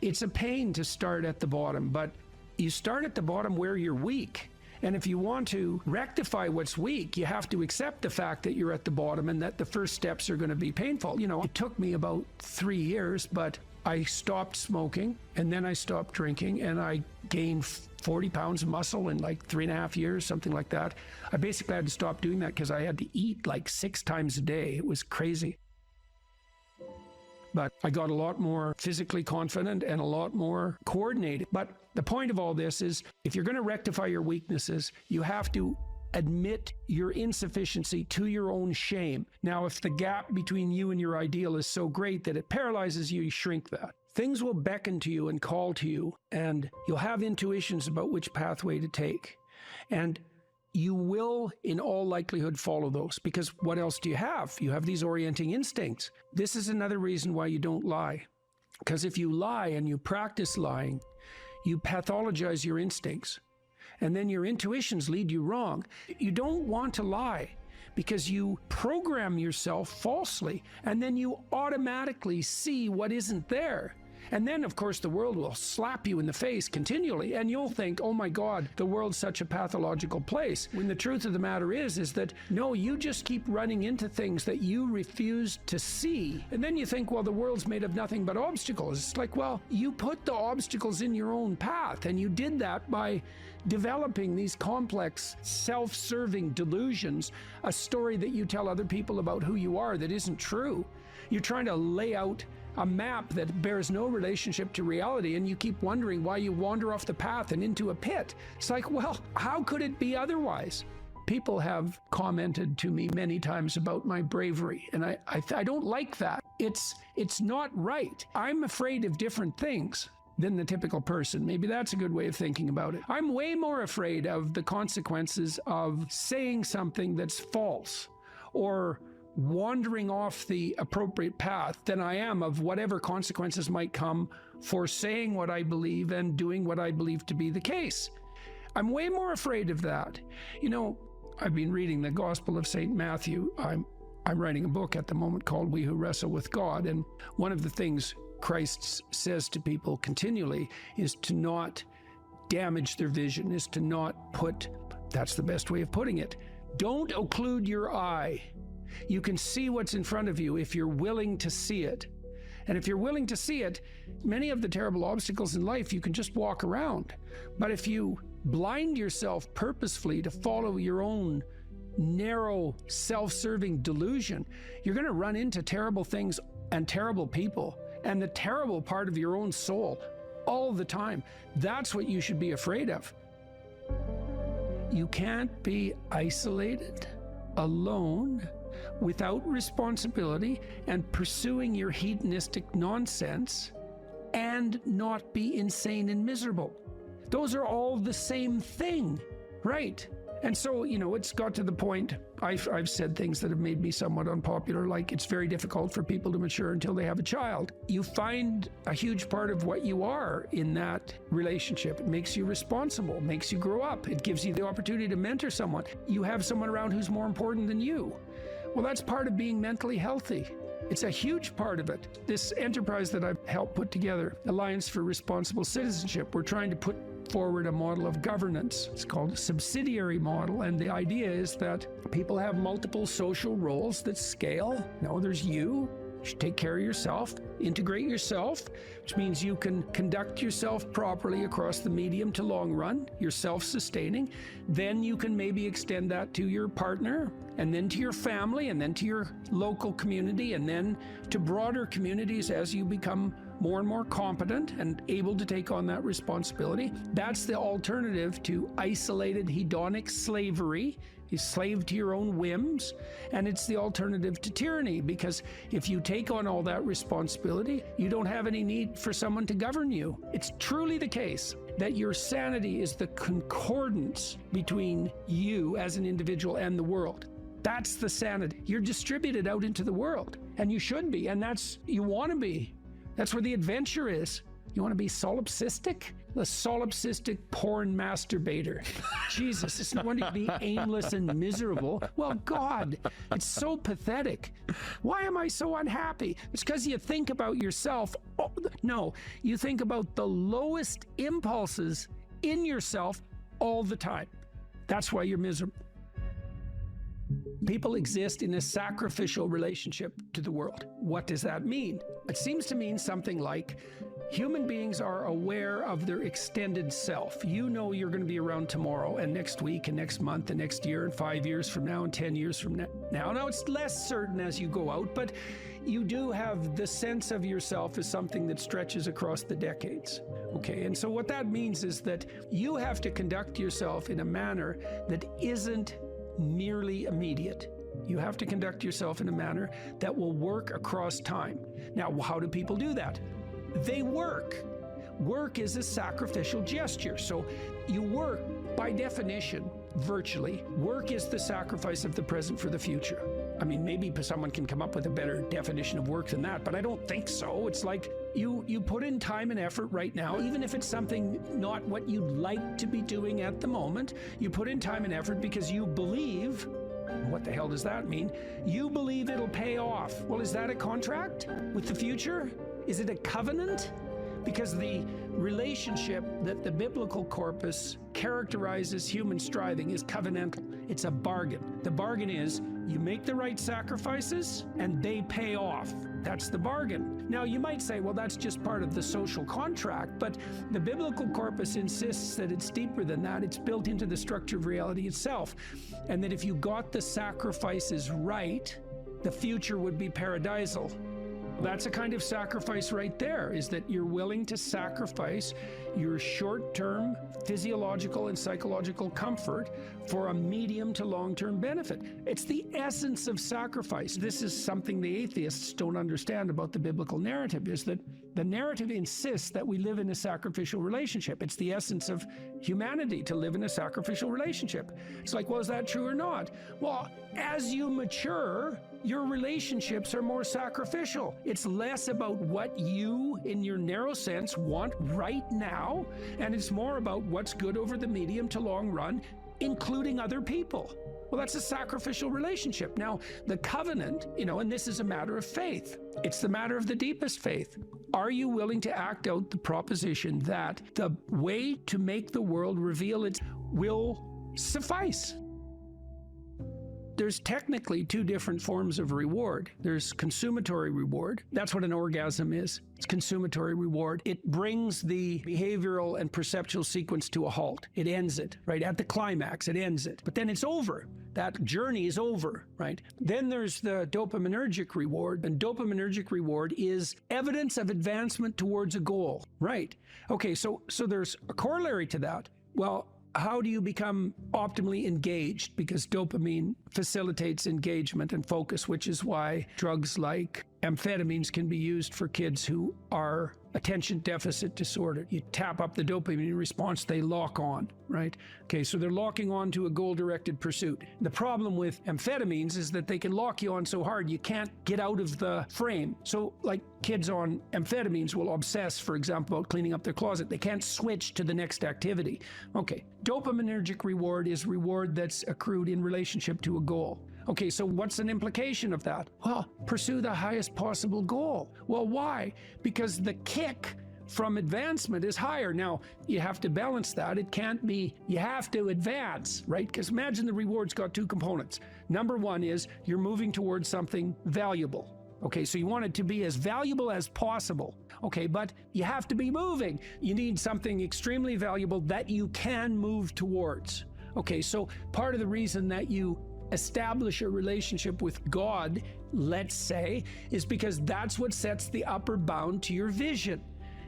it's a pain to start at the bottom, but you start at the bottom where you're weak. And if you want to rectify what's weak, you have to accept the fact that you're at the bottom and that the first steps are going to be painful. You know, it took me about 3 years, but I stopped smoking, and then I stopped drinking, and I gained 40 pounds of muscle in like 3.5 years, something like that. I basically had to stop doing that because I had to eat like 6 times a day. It was crazy. But I got a lot more physically confident and a lot more coordinated. But the point of all this is, if you're going to rectify your weaknesses, you have to admit your insufficiency to your own shame. Now, if the gap between you and your ideal is so great that it paralyzes you, you shrink that. Things will beckon to you and call to you, and you'll have intuitions about which pathway to take. And you will, in all likelihood, follow those, because what else do you have? You have these orienting instincts. This is another reason why you don't lie. Because if you lie and you practice lying, you pathologize your instincts. And then your intuitions lead you wrong. You don't want to lie because you program yourself falsely, and then you automatically see what isn't there. And then, of course, the world will slap you in the face continually, and you'll think, oh my God, the world's such a pathological place. When the truth of the matter is that, no, you just keep running into things that you refuse to see. And then you think, well, the world's made of nothing but obstacles. It's like, well, you put the obstacles in your own path, and you did that by developing these complex, self-serving delusions, a story that you tell other people about who you are that isn't true. You're trying to lay out a map that bears no relationship to reality, and you keep wondering why you wander off the path and into a pit. It's like, well, how could it be otherwise? People have commented to me many times about my bravery, and I don't like that. It's not right. I'm afraid of different things than the typical person. Maybe that's a good way of thinking about it. I'm way more afraid of the consequences of saying something that's false or wandering off the appropriate path than I am of whatever consequences might come for saying what I believe and doing what I believe to be the case. I'm way more afraid of that. You know, I've been reading the Gospel of St. Matthew. I'm writing a book at the moment called We Who Wrestle with God, and one of the things Christ says to people continually is to not damage their vision, is to not put, that's the best way of putting it, don't occlude your eye. You can see what's in front of you if you're willing to see it. And if you're willing to see it, many of the terrible obstacles in life you can just walk around. But if you blind yourself purposefully to follow your own narrow, self-serving delusion, you're going to run into terrible things and terrible people and the terrible part of your own soul all the time. That's what you should be afraid of. You can't be isolated, alone, without responsibility and pursuing your hedonistic nonsense and not be insane and miserable. Those are all the same thing, right? And so, you know, it's got to the point, I've said things that have made me somewhat unpopular, like it's very difficult for people to mature until they have a child. You find a huge part of what you are in that relationship. It makes you responsible, makes you grow up. It gives you the opportunity to mentor someone. You have someone around who's more important than you. Well, that's part of being mentally healthy. It's a huge part of it. This enterprise that I've helped put together, Alliance for Responsible Citizenship, we're trying to put forward a model of governance. It's called a subsidiary model, and the idea is that people have multiple social roles that scale. No, there's you should take care of yourself, integrate yourself, which means you can conduct yourself properly across the medium to long run. You're self-sustaining. Then you can maybe extend that to your partner, and then to your family, and then to your local community, and then to broader communities as you become more and more competent and able to take on that responsibility. That's the alternative to isolated hedonic slavery. You're slave to your own whims. And it's the alternative to tyranny, because if you take on all that responsibility, you don't have any need for someone to govern you. It's truly the case that your sanity is the concordance between you as an individual and the world. That's the sanity. You're distributed out into the world, and you should be, and you want to be. That's where the adventure is. You want to be solipsistic? The solipsistic porn masturbator. Jesus, it's no wonder to be aimless and miserable. Well, God, it's so pathetic. Why am I so unhappy? It's because you think about yourself. Oh, no, you think about the lowest impulses in yourself all the time. That's why you're miserable. People exist in a sacrificial relationship to the world. What does that mean? It seems to mean something like human beings are aware of their extended self. You know you're going to be around tomorrow and next week and next month and next year and 5 years from now and 10 years from now. Now it's less certain as you go out, but you do have the sense of yourself as something that stretches across the decades. Okay, and so what that means is that you have to conduct yourself in a manner that isn't merely immediate. You have to conduct yourself in a manner that will work across time. Now, how do people do that? They work. Work is a sacrificial gesture. So you work, by definition, virtually. Work is the sacrifice of the present for the future. I mean, maybe someone can come up with a better definition of work than that, but I don't think so. It's like you put in time and effort right now, even if it's something not what you'd like to be doing at the moment. You put in time and effort because you believe. What the hell does that mean? You believe it'll pay off. Well, is that a contract with the future? Is it a covenant? Because the relationship that the biblical corpus characterizes human striving is covenantal. It's a bargain. The bargain is you make the right sacrifices and they pay off. That's the bargain. Now, you might say, well, that's just part of the social contract, but the biblical corpus insists that it's deeper than that. It's built into the structure of reality itself. And that if you got the sacrifices right, the future would be paradisal. That's a kind of sacrifice right there, is that you're willing to sacrifice your short-term physiological and psychological comfort for a medium to long-term benefit. It's the essence of sacrifice. This is something the atheists don't understand about the biblical narrative, is that the narrative insists that we live in a sacrificial relationship. It's the essence of humanity to live in a sacrificial relationship. It's like, well, is that true or not? Well, as you mature, your relationships are more sacrificial. It's less about what you, in your narrow sense, want right now, and it's more about what's good over the medium to long run, including other people. Well, that's a sacrificial relationship. Now, the covenant, and this is a matter of faith. It's the matter of the deepest faith. Are you willing to act out the proposition that the way to make the world reveal its will suffice? There's technically two different forms of reward. There's consummatory reward. That's what an orgasm is. It's consummatory reward. It brings the behavioral and perceptual sequence to a halt. It ends it, right? At the climax, it ends it. But then it's over. That journey is over, right? Then there's the dopaminergic reward, and dopaminergic reward is evidence of advancement towards a goal, right? Okay, so there's a corollary to that. Well, how do you become optimally engaged? Because dopamine facilitates engagement and focus, which is why drugs like amphetamines can be used for kids who are attention deficit disorder. You tap up the dopamine response, they lock on, right? Okay, so they're locking on to a goal-directed pursuit. The problem with amphetamines is that they can lock you on so hard you can't get out of the frame. So like kids on amphetamines will obsess, for example, about cleaning up their closet. They can't switch to the next activity. Okay, dopaminergic reward is reward that's accrued in relationship to a goal. Okay, so what's an implication of that? Well, pursue the highest possible goal. Well, why? Because the kick from advancement is higher. Now, you have to balance that. It can't be, you have to advance, right? Because imagine the reward's got two components. Number one is you're moving towards something valuable. Okay, so you want it to be as valuable as possible. Okay, but you have to be moving. You need something extremely valuable that you can move towards. Okay, so part of the reason that you establish a relationship with God, let's say, is because that's what sets the upper bound to your vision.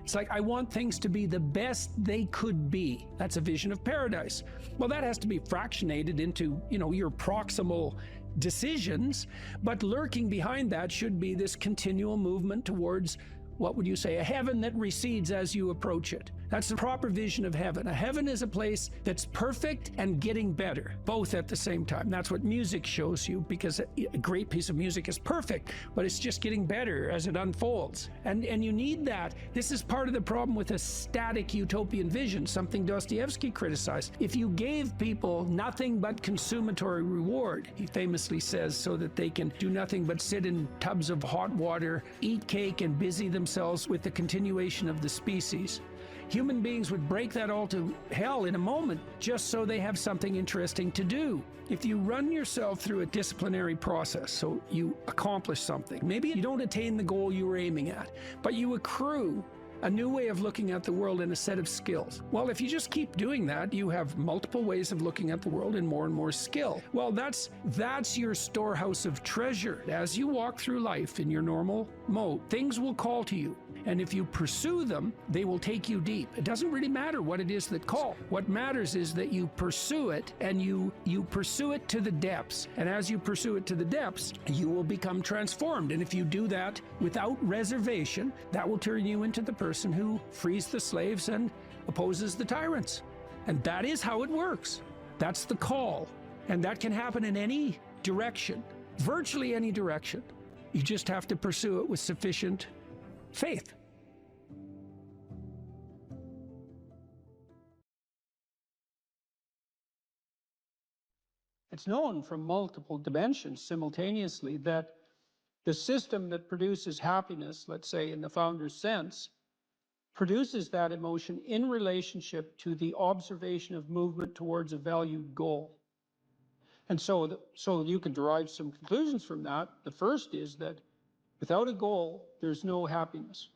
It's like, I want things to be the best they could be. That's a vision of paradise. Well, that has to be fractionated into, your proximal decisions, but lurking behind that should be this continual movement towards, what would you say, a heaven that recedes as you approach it. That's the proper vision of heaven. A heaven is a place that's perfect and getting better, both at the same time. That's what music shows you, because a great piece of music is perfect, but it's just getting better as it unfolds. And you need that. This is part of the problem with a static utopian vision, something Dostoevsky criticized. If you gave people nothing but consummatory reward, he famously says, so that they can do nothing but sit in tubs of hot water, eat cake, and busy themselves with the continuation of the species, human beings would break that all to hell in a moment just so they have something interesting to do. If you run yourself through a disciplinary process, so you accomplish something, maybe you don't attain the goal you were aiming at, but you accrue a new way of looking at the world and a set of skills. Well, if you just keep doing that, you have multiple ways of looking at the world and more skill. Well, that's your storehouse of treasure. As you walk through life in your normal mode, things will call to you. And if you pursue them, they will take you deep. It doesn't really matter what it is that calls. What matters is that you pursue it, and you pursue it to the depths. And as you pursue it to the depths, you will become transformed. And if you do that without reservation, that will turn you into the person who frees the slaves and opposes the tyrants. And that is how it works. That's the call. And that can happen in any direction, virtually any direction. You just have to pursue it with sufficient faith. It's known from multiple dimensions simultaneously that the system that produces happiness, let's say in the founder's sense, produces that emotion in relationship to the observation of movement towards a valued goal. And so you can derive some conclusions from that. The first is that without a goal, there's no happiness,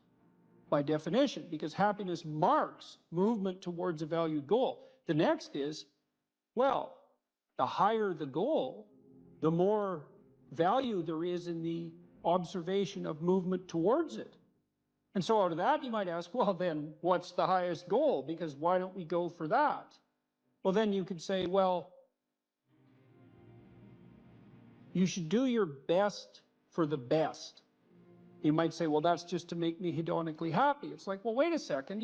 by definition, because happiness marks movement towards a valued goal. The next is, well, the higher the goal, the more value there is in the observation of movement towards it. And so out of that, you might ask, well, then what's the highest goal? Because why don't we go for that? Well, then you could say, well, you should do your best for the best. You might say, well, that's just to make me hedonically happy. It's like, well, wait a second,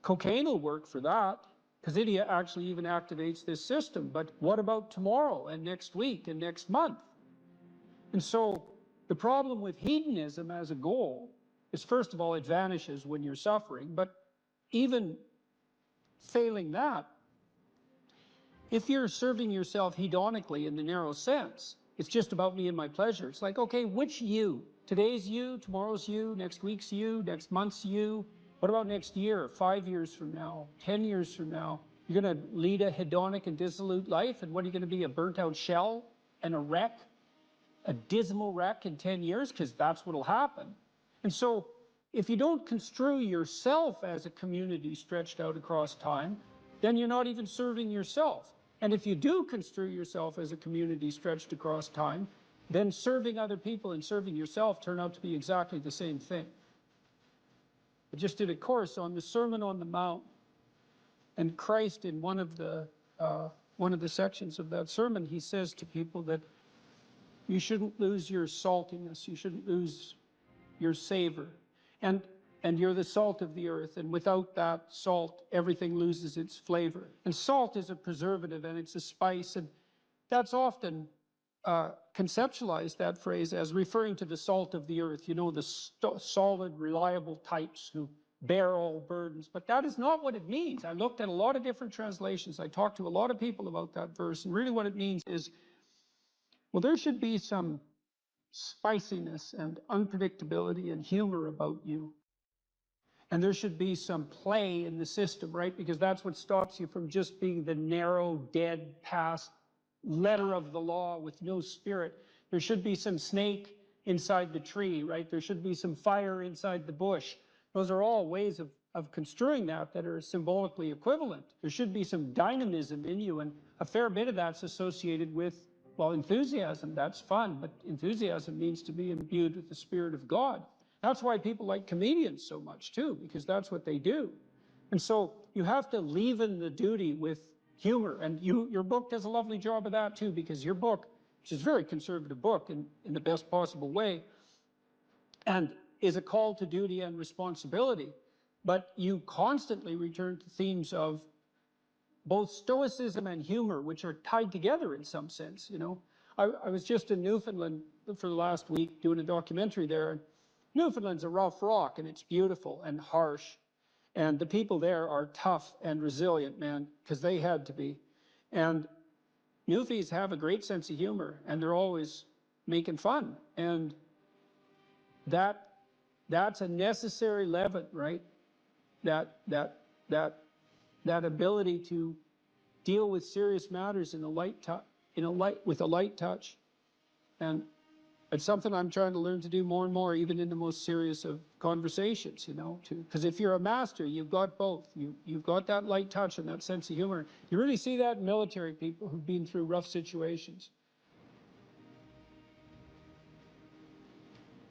cocaine will work for that, because it actually even activates this system. But what about tomorrow and next week and next month? And so the problem with hedonism as a goal is, first of all, it vanishes when you're suffering. But even failing that, if you're serving yourself hedonically in the narrow sense, it's just about me and my pleasure. It's like, okay, which you? Today's you, tomorrow's you, next week's you, next month's you. What about next year, 5 years from now, 10 years from now? You're going to lead a hedonic and dissolute life, and what are you going to be, a burnt-out shell and a wreck, a dismal wreck in 10 years? Because that's what will happen. And so if you don't construe yourself as a community stretched out across time, then you're not even serving yourself. And if you do construe yourself as a community stretched across time, then serving other people and serving yourself turn out to be exactly the same thing. I just did a course on the Sermon on the Mount, and Christ, in one of the sections of that sermon, he says to people that you shouldn't lose your saltiness, you shouldn't lose your savor, and you're the salt of the earth, and without that salt, everything loses its flavor. And salt is a preservative, and it's a spice, and that's often conceptualized, that phrase, as referring to the salt of the earth, the solid, reliable types who bear all burdens. But that is not what it means. I looked at a lot of different translations. I talked to a lot of people about that verse, and really what it means is, well, there should be some spiciness and unpredictability and humor about you. And there should be some play in the system, right? Because that's what stops you from just being the narrow, dead, past letter of the law with no spirit. There should be some snake inside the tree, right? There should be some fire inside the bush. Those are all ways of construing that are symbolically equivalent. There should be some dynamism in you, and a fair bit of that's associated with Well, enthusiasm, that's fun, but enthusiasm means to be imbued with the Spirit of God. That's why people like comedians so much too, because that's what they do. And so you have to leaven the duty with humor. And your book does a lovely job of that too, because your book, which is a very conservative book in the best possible way, and is a call to duty and responsibility, but you constantly return to themes of both stoicism and humor, which are tied together in some sense, you know. I was just in Newfoundland for the last week doing a documentary there. Newfoundland's a rough rock, and it's beautiful and harsh. And the people there are tough and resilient, man, because they had to be. And Newfies have a great sense of humor, and they're always making fun. And that's a necessary leaven, right? That ability to deal with serious matters in a light with a light touch. And it's something I'm trying to learn to do more and more, even in the most serious of conversations, you know, because if you're a master, you've got both. You've got that light touch and that sense of humor. You really see that in military people who've been through rough situations.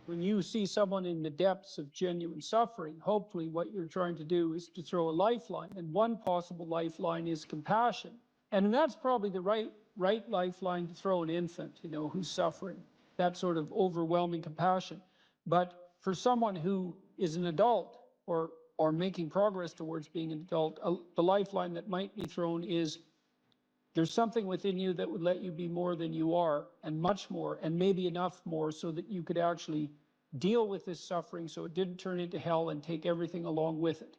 When you see someone in the depths of genuine suffering, hopefully what you're trying to do is to throw a lifeline. And one possible lifeline is compassion. And that's probably the right lifeline to throw an infant, you know, who's suffering. That sort of overwhelming compassion. But for someone who is an adult or making progress towards being an adult, the lifeline that might be thrown is there's something within you that would let you be more than you are, and much more, and maybe enough more so that you could actually deal with this suffering so it didn't turn into hell and take everything along with it.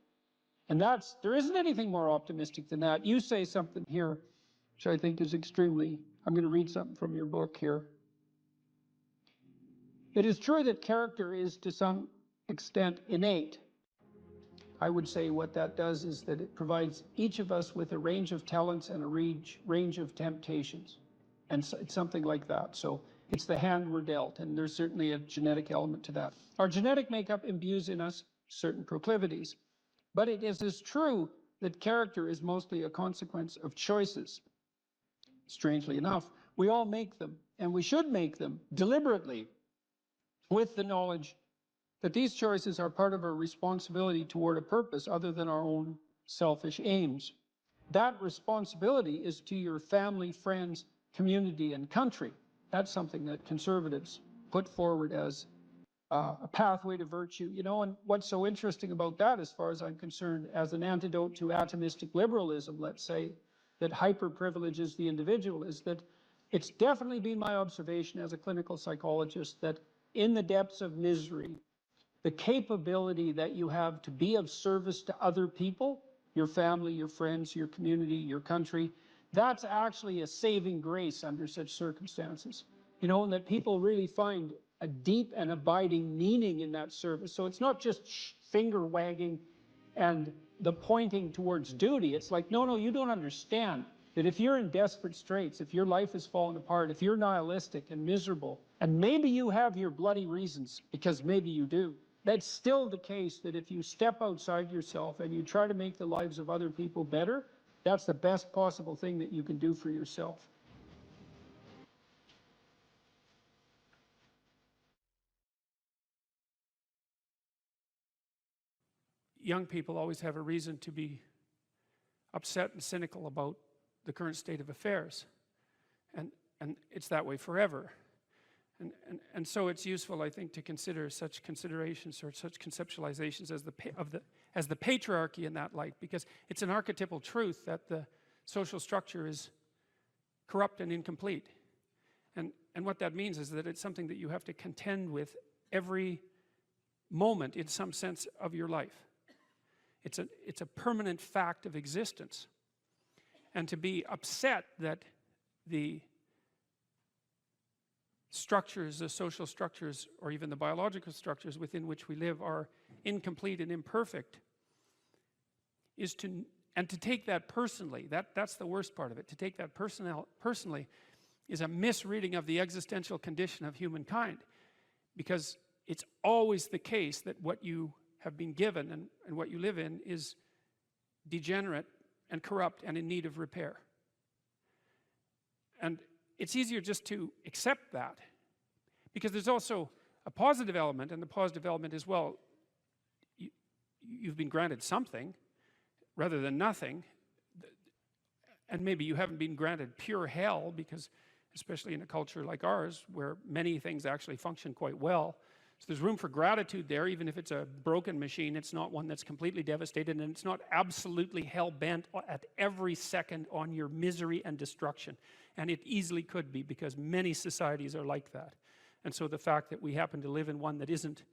And there isn't anything more optimistic than that. You say something here, which I think is extremely, I'm going to read something from your book here. It is true that character is to some extent innate. I would say what that does is that it provides each of us with a range of talents and a range of temptations. And so it's something like that. So it's the hand we're dealt, and there's certainly a genetic element to that. Our genetic makeup imbues in us certain proclivities. But it is as true that character is mostly a consequence of choices. Strangely enough, we all make them, and we should make them deliberately, with the knowledge that these choices are part of our responsibility toward a purpose other than our own selfish aims. That responsibility is to your family, friends, community, and country. That's something that conservatives put forward as a pathway to virtue, you know. And what's so interesting about that, as far as I'm concerned, as an antidote to atomistic liberalism, let's say, that hyper-privileges the individual, is that it's definitely been my observation as a clinical psychologist that in the depths of misery, the capability that you have to be of service to other people, your family, your friends, your community, your country, that's actually a saving grace under such circumstances. You know, and that people really find a deep and abiding meaning in that service. So it's not just finger wagging and the pointing towards duty. It's like, no, you don't understand that if you're in desperate straits, if your life is falling apart, if you're nihilistic and miserable, and maybe you have your bloody reasons, because maybe you do, that's still the case that if you step outside yourself and you try to make the lives of other people better, that's the best possible thing that you can do for yourself. Young people always have a reason to be upset and cynical about the current state of affairs. And it's that way forever. And so it's useful, I think, to consider such considerations or such conceptualizations as the patriarchy in that light, because it's an archetypal truth that the social structure is corrupt and incomplete. And what that means is that it's something that you have to contend with every moment in some sense of your life. It's a permanent fact of existence. And to be upset that the structures, the social structures, or even the biological structures within which we live are incomplete and imperfect, is to take that personally, that's the worst part of it. To take that personally is a misreading of the existential condition of humankind, because it's always the case that what you have been given and what you live in is degenerate and corrupt and in need of repair. And it's easier just to accept that, because there's also a positive element, and the positive element is, well, you've been granted something rather than nothing, and maybe you haven't been granted pure hell, because especially in a culture like ours where many things actually function quite well, so there's room for gratitude there. Even if it's a broken machine, it's not one that's completely devastated, and it's not absolutely hell-bent at every second on your misery and destruction. And it easily could be, because many societies are like that. And so the fact that we happen to live in one that isn't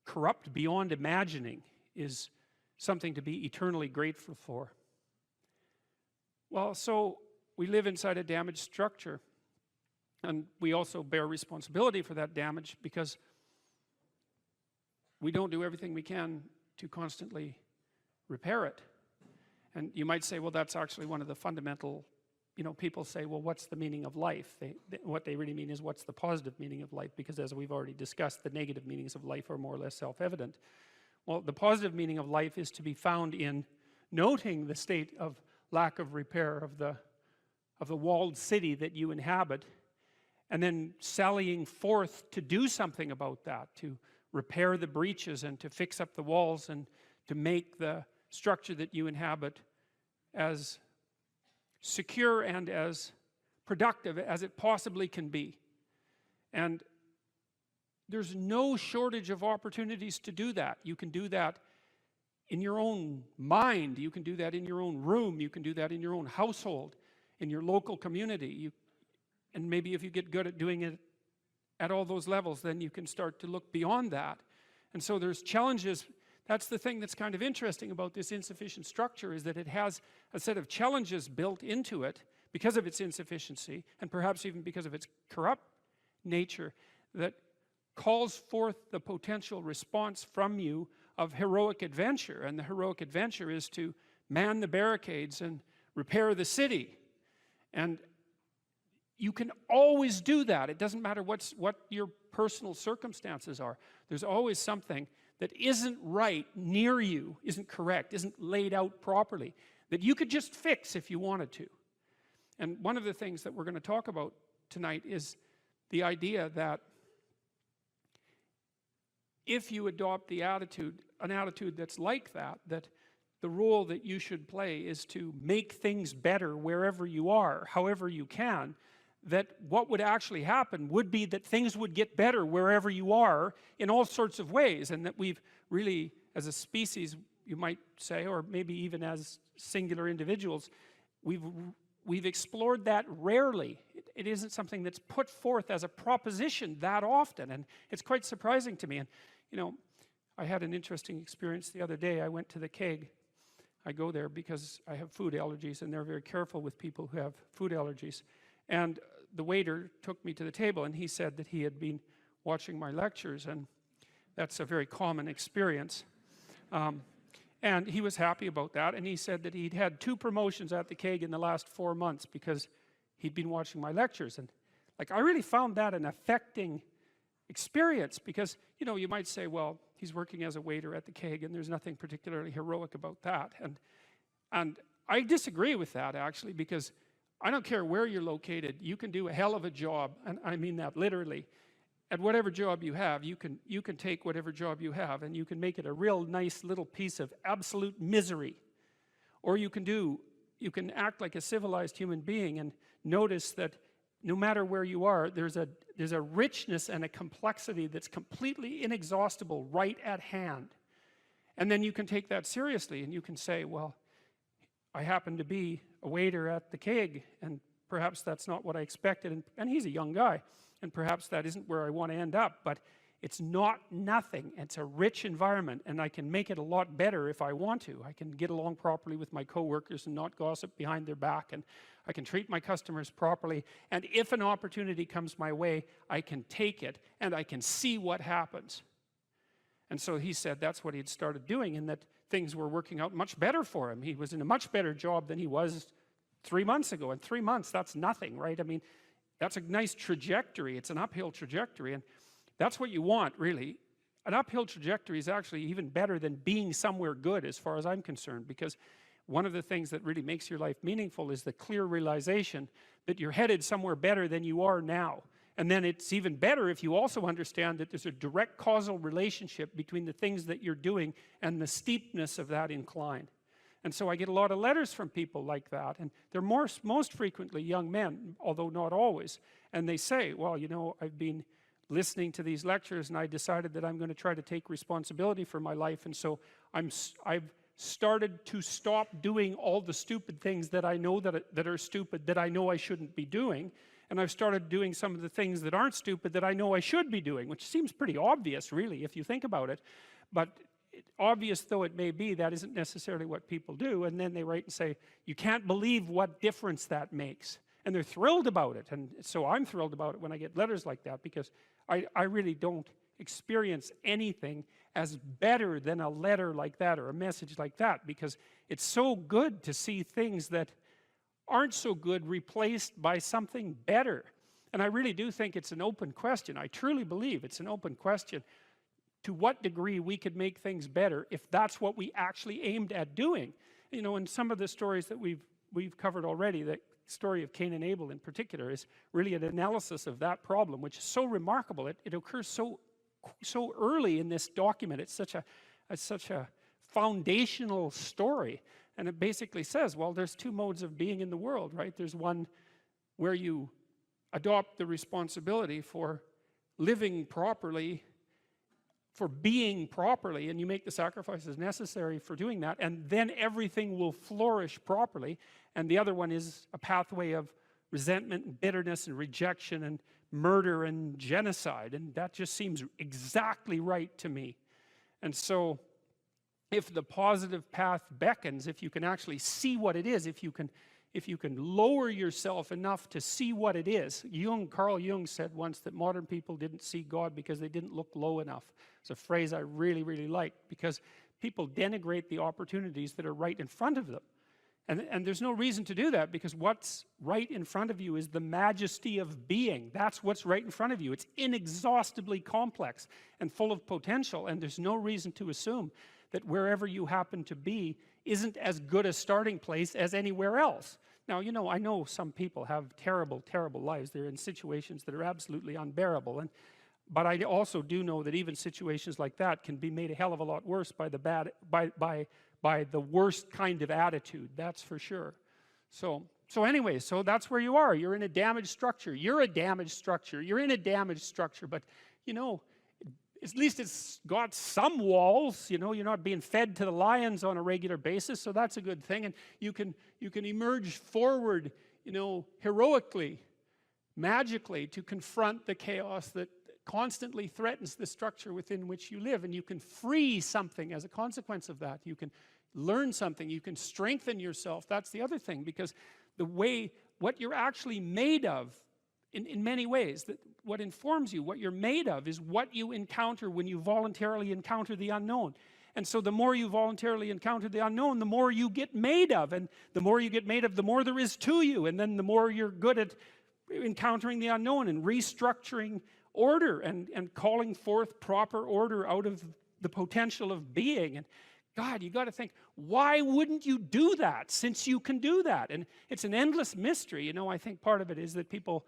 corrupt beyond imagining is something to be eternally grateful for. Well, so we live inside a damaged structure, and we also bear responsibility for that damage, because we don't do everything we can to constantly repair it. And you might say, well, that's actually one of the fundamental, people say, well, what's the meaning of life? What they really mean is, what's the positive meaning of life? Because as we've already discussed, the negative meanings of life are more or less self-evident. Well, the positive meaning of life is to be found in noting the state of lack of repair of the walled city that you inhabit, and then sallying forth to do something about that, to repair the breaches and to fix up the walls and to make the structure that you inhabit as secure and as productive as it possibly can be. And there's no shortage of opportunities to do that. You can do that in your own mind, you can do that in your own room, you can do that in your own household, in your local community. And maybe if you get good at doing it at all those levels, then you can start to look beyond that. And so there's challenges. That's the thing that's kind of interesting about this insufficient structure, is that it has a set of challenges built into it because of its insufficiency, and perhaps even because of its corrupt nature, that calls forth the potential response from you of heroic adventure. And the heroic adventure is to man the barricades and repair the city. And you can always do that. It doesn't matter what your personal circumstances are. There's always something that isn't right near you, isn't correct, isn't laid out properly, that you could just fix if you wanted to. And one of the things that we're going to talk about tonight is the idea that if you adopt an attitude that's like that, that the role that you should play is to make things better wherever you are, however you can, that what would actually happen would be that things would get better wherever you are in all sorts of ways, and that we've really, as a species, you might say, or maybe even as singular individuals, we've explored that rarely. It isn't something that's put forth as a proposition that often, and it's quite surprising to me. And I had an interesting experience the other day. I went to the keg. I go there because I have food allergies, and they're very careful with people who have food allergies. And the waiter took me to the table, and he said that he had been watching my lectures, and that's a very common experience. And he was happy about that, and he said that he'd had 2 promotions at the keg in the last 4 months because he'd been watching my lectures. And I really found that an affecting experience, because you might say, well, he's working as a waiter at the keg, and there's nothing particularly heroic about that. And I disagree with that, actually, because I don't care where you're located, you can do a hell of a job, and I mean that literally. At whatever job you have, you can take whatever job you have, and you can make it a real nice little piece of absolute misery. Or you can act like a civilized human being and notice that no matter where you are, there's a richness and a complexity that's completely inexhaustible right at hand. And then you can take that seriously, and you can say, well, I happen to be a waiter at the keg, and perhaps that's not what I expected, and he's a young guy, and perhaps that isn't where I want to end up, but it's not nothing. It's a rich environment, and I can make it a lot better if I want to. I can get along properly with my coworkers and not gossip behind their back, and I can treat my customers properly, and if an opportunity comes my way, I can take it, and I can see what happens. And so he said that's what he had started doing, and that things were working out much better for him. He was in a much better job than he was 3 months ago. In 3 months, that's nothing, right? I mean, that's a nice trajectory. It's an uphill trajectory, and that's what you want, really. An uphill trajectory is actually even better than being somewhere good, as far as I'm concerned, because one of the things that really makes your life meaningful is the clear realization that you're headed somewhere better than you are now. And then it's even better if you also understand that there's a direct causal relationship between the things that you're doing and the steepness of that incline. And so I get a lot of letters from people like that, and they're most frequently young men, although not always. And they say, well, you know, I've been listening to these lectures and I decided that I'm going to try to take responsibility for my life, and so I've started to stop doing all the stupid things that I know that are stupid, that I know I shouldn't be doing, and I've started doing some of the things that aren't stupid that I know I should be doing, which seems pretty obvious, really, if you think about it. But obvious though it may be, that isn't necessarily what people do. And then they write and say, you can't believe what difference that makes. And they're thrilled about it. And so I'm thrilled about it when I get letters like that, because I really don't experience anything as better than a letter like that or a message like that, because it's so good to see things that aren't so good replaced by something better. And I really do think it's an open question. I truly believe it's an open question to what degree we could make things better if that's what we actually aimed at doing. You know, in some of the stories that we've covered already, the story of Cain and Abel in particular is really an analysis of that problem, which is so remarkable. It occurs so early in this document. It's such a foundational story. And it basically says, well, there's two modes of being in the world, right? There's one where you adopt the responsibility for living properly, for being properly, and you make the sacrifices necessary for doing that, and then everything will flourish properly. And the other one is a pathway of resentment and bitterness and rejection and murder and genocide, and that just seems exactly right to me. And so if the positive path beckons, if you can actually see what it is, if you can lower yourself enough to see what it is. Carl Jung said once that modern people didn't see God because they didn't look low enough. It's a phrase I really, really like, because people denigrate the opportunities that are right in front of them. And there's no reason to do that, because what's right in front of you is the majesty of being. That's what's right in front of you. It's inexhaustibly complex and full of potential, and there's no reason to assume that wherever you happen to be isn't as good a starting place as anywhere else. Now, you know, I know some people have terrible, terrible lives. They're in situations that are absolutely unbearable. But I also do know that even situations like that can be made a hell of a lot worse by the worst kind of attitude. That's for sure. So anyway, so that's where you are. You're in a damaged structure. You're a damaged structure. You're in a damaged structure. But, you know, at least it's got some walls. You know, you're not being fed to the lions on a regular basis, so that's a good thing. And you can emerge forward, you know, heroically, magically, to confront the chaos that constantly threatens the structure within which you live. And you can free something as a consequence of that. You can learn something. You can strengthen yourself. That's the other thing, because what you're actually made of, in many ways, that what informs you, what you're made of, is what you encounter when you voluntarily encounter the unknown. And so the more you voluntarily encounter the unknown, the more you get made of. And the more you get made of, the more there is to you. And then the more you're good at encountering the unknown and restructuring order and calling forth proper order out of the potential of being. And God, you got to think, why wouldn't you do that, since you can do that? And it's an endless mystery. You know, I think part of it is that people,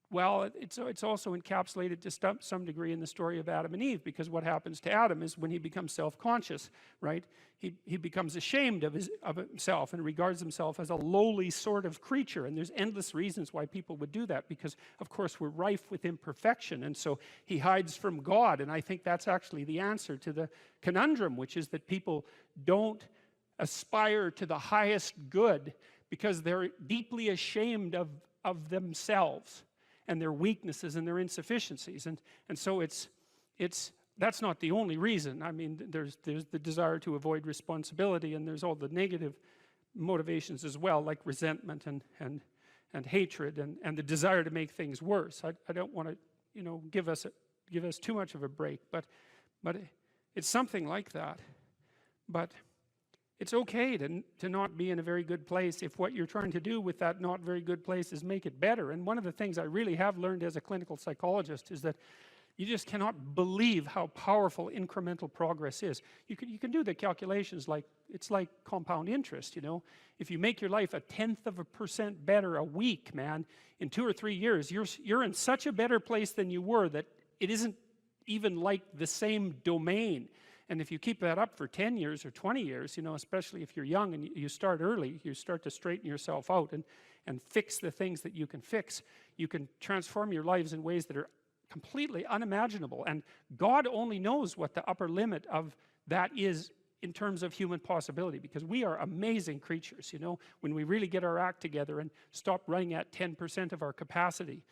well, it's also encapsulated to some degree in the story of Adam and Eve, because what happens to Adam is when he becomes self-conscious, right? He becomes ashamed of himself and regards himself as a lowly sort of creature. And there's endless reasons why people would do that, because, of course, we're rife with imperfection. And so he hides from God. And I think that's actually the answer to the conundrum, which is that people don't aspire to the highest good because they're deeply ashamed of themselves and their weaknesses and their insufficiencies. And so that's not the only reason. I mean, there's the desire to avoid responsibility, and there's all the negative motivations as well, like resentment and hatred and the desire to make things worse. I don't want to, you know, give us too much of a break, but it's something like that. But it's okay to not be in a very good place if what you're trying to do with that not very good place is make it better. And one of the things I really have learned as a clinical psychologist is that You just cannot believe how powerful incremental progress is. You can do the calculations like, it's like compound interest, you know. If you make your life 0.1% better a week, man, in 2 or 3 years, you're in such a better place than you were that it isn't even like the same domain. And if you keep that up for 10 years or 20 years, you know, especially if you're young and you start early, you start to straighten yourself out and fix the things that you can fix. You can transform your lives in ways that are completely unimaginable. And God only knows what the upper limit of that is in terms of human possibility, because we are amazing creatures, you know, when we really get our act together and stop running at 10% of our capacity,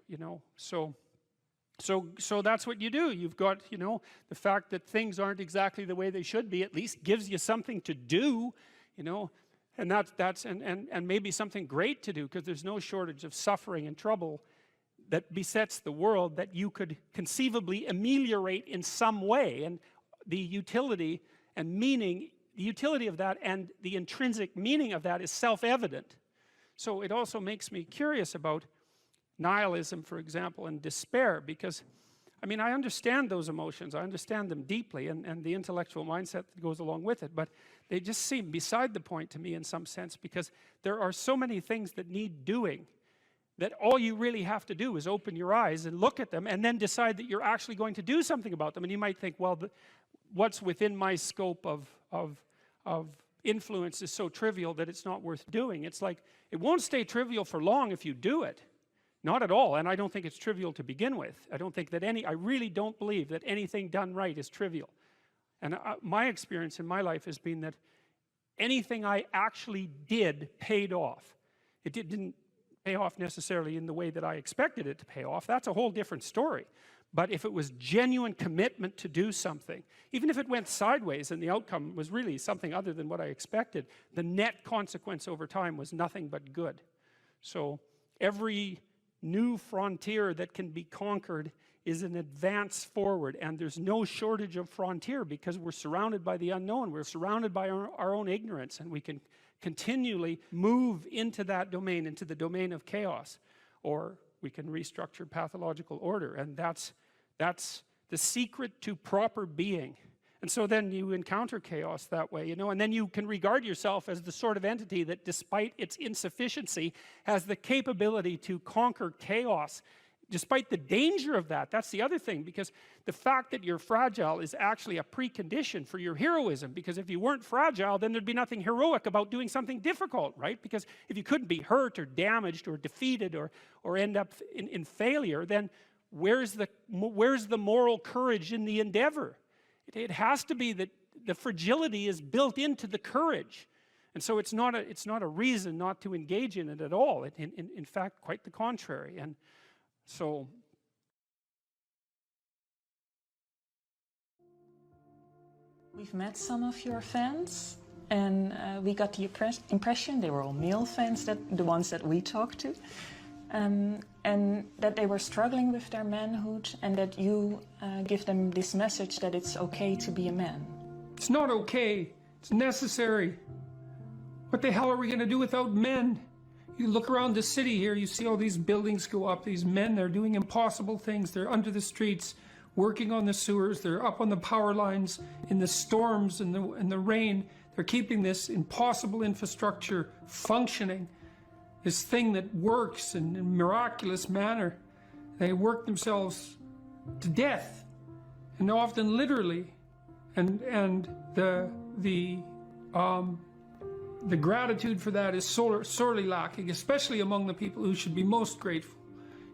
you know. So that's what you do. You've got, you know, the fact that things aren't exactly the way they should be at least gives you something to do, you know, and that's maybe something great to do, because there's no shortage of suffering and trouble that besets the world that you could conceivably ameliorate in some way. And the utility and meaning, the utility of that and the intrinsic meaning of that is self-evident. So it also makes me curious about nihilism, for example, and despair, because I mean, I understand those emotions, I understand them deeply, and the intellectual mindset that goes along with it, but they just seem beside the point to me in some sense, because there are so many things that need doing that all you really have to do is open your eyes and look at them and then decide that you're actually going to do something about them. And you might think, well, what's within my scope of influence is so trivial that it's not worth doing. It's like, it won't stay trivial for long if you do it. Not at all. And I don't think it's trivial to begin with. I don't think that I really don't believe that anything done right is trivial. And my experience in my life has been that anything I actually did paid off. It didn't pay off necessarily in the way that I expected it to pay off. That's a whole different story. But if it was genuine commitment to do something, even if it went sideways and the outcome was really something other than what I expected, the net consequence over time was nothing but good. So every new frontier that can be conquered is an advance forward, and there's no shortage of frontier because we're surrounded by the unknown. We're surrounded by our own ignorance, and we can continually move into that domain, into the domain of chaos, or we can restructure pathological order, and that's the secret to proper being. And so then you encounter chaos that way, you know, and then you can regard yourself as the sort of entity that, despite its insufficiency, has the capability to conquer chaos, despite the danger of that. That's the other thing, because the fact that you're fragile is actually a precondition for your heroism, because if you weren't fragile, then there'd be nothing heroic about doing something difficult, right? Because if you couldn't be hurt or damaged or defeated or end up in failure, then where's the moral courage in the endeavor? It has to be that the fragility is built into the courage. And so it's not a reason not to engage in it at all. In fact, quite the contrary. And so we've met some of your fans, and we got the impression they were all male fans, the ones that we talked to, and that they were struggling with their manhood, and that you give them this message that it's okay to be a man. It's not okay. It's necessary. What the hell are we going to do without men? You look around the city here, you see all these buildings go up, these men, they're doing impossible things. They're under the streets, working on the sewers, they're up on the power lines, in the storms and the rain. They're keeping this impossible infrastructure functioning, this thing that works in a miraculous manner. They work themselves to death, and often literally. And the gratitude for that is sorely lacking, especially among the people who should be most grateful.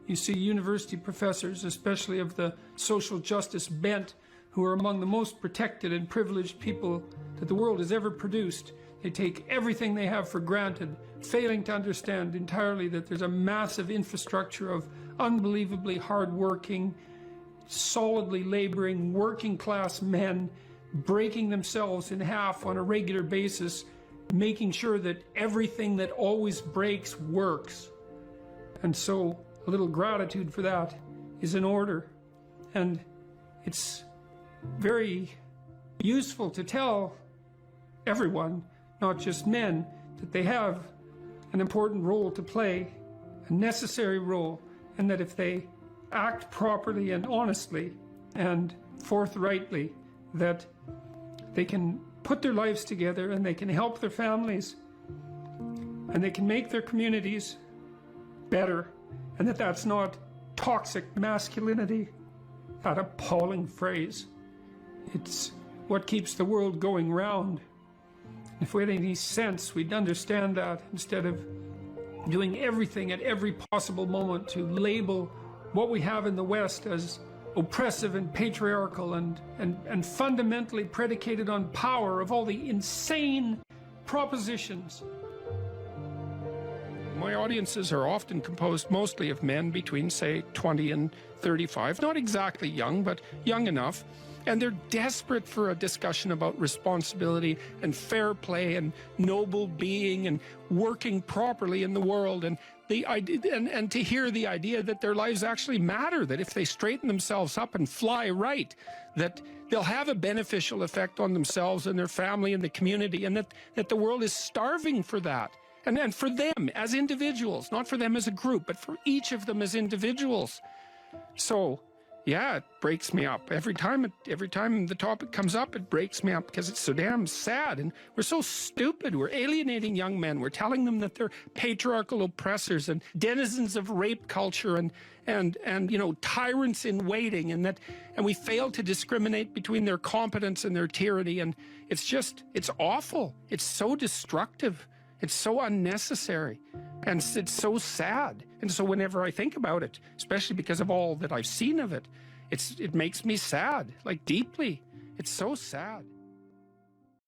You see university professors, especially of the social justice bent, who are among the most protected and privileged people that the world has ever produced. They take everything they have for granted, failing to understand entirely that there's a massive infrastructure of unbelievably hardworking, solidly laboring, working class men breaking themselves in half on a regular basis, making sure that everything that always breaks works. And so a little gratitude for that is in order. And it's very useful to tell everyone, not just men, that they have an important role to play, a necessary role, and that if they act properly and honestly and forthrightly, that they can put their lives together and they can help their families and they can make their communities better, and that's not toxic masculinity, that appalling phrase. It's what keeps the world going round. If we had any sense, we'd understand that, instead of doing everything at every possible moment to label what we have in the West as oppressive and patriarchal and fundamentally predicated on power, of all the insane propositions. My audiences are often composed mostly of men between, say, 20 and 35. Not exactly young, but young enough. And they're desperate for a discussion about responsibility and fair play and noble being and working properly in the world, and the idea, and to hear the idea that their lives actually matter, that if they straighten themselves up and fly right, that they'll have a beneficial effect on themselves and their family and the community, and that the world is starving for that. And for them as individuals, not for them as a group, but for each of them as individuals. So, yeah, it breaks me up. Every time the topic comes up, it breaks me up, because it's so damn sad, and we're so stupid. We're alienating young men. We're telling them that they're patriarchal oppressors and denizens of rape culture and you know, tyrants in waiting, and we fail to discriminate between their competence and their tyranny, and it's awful. It's so destructive. It's so unnecessary, and it's so sad. And so whenever I think about it, especially because of all that I've seen of it, it makes me sad, like deeply. It's so sad.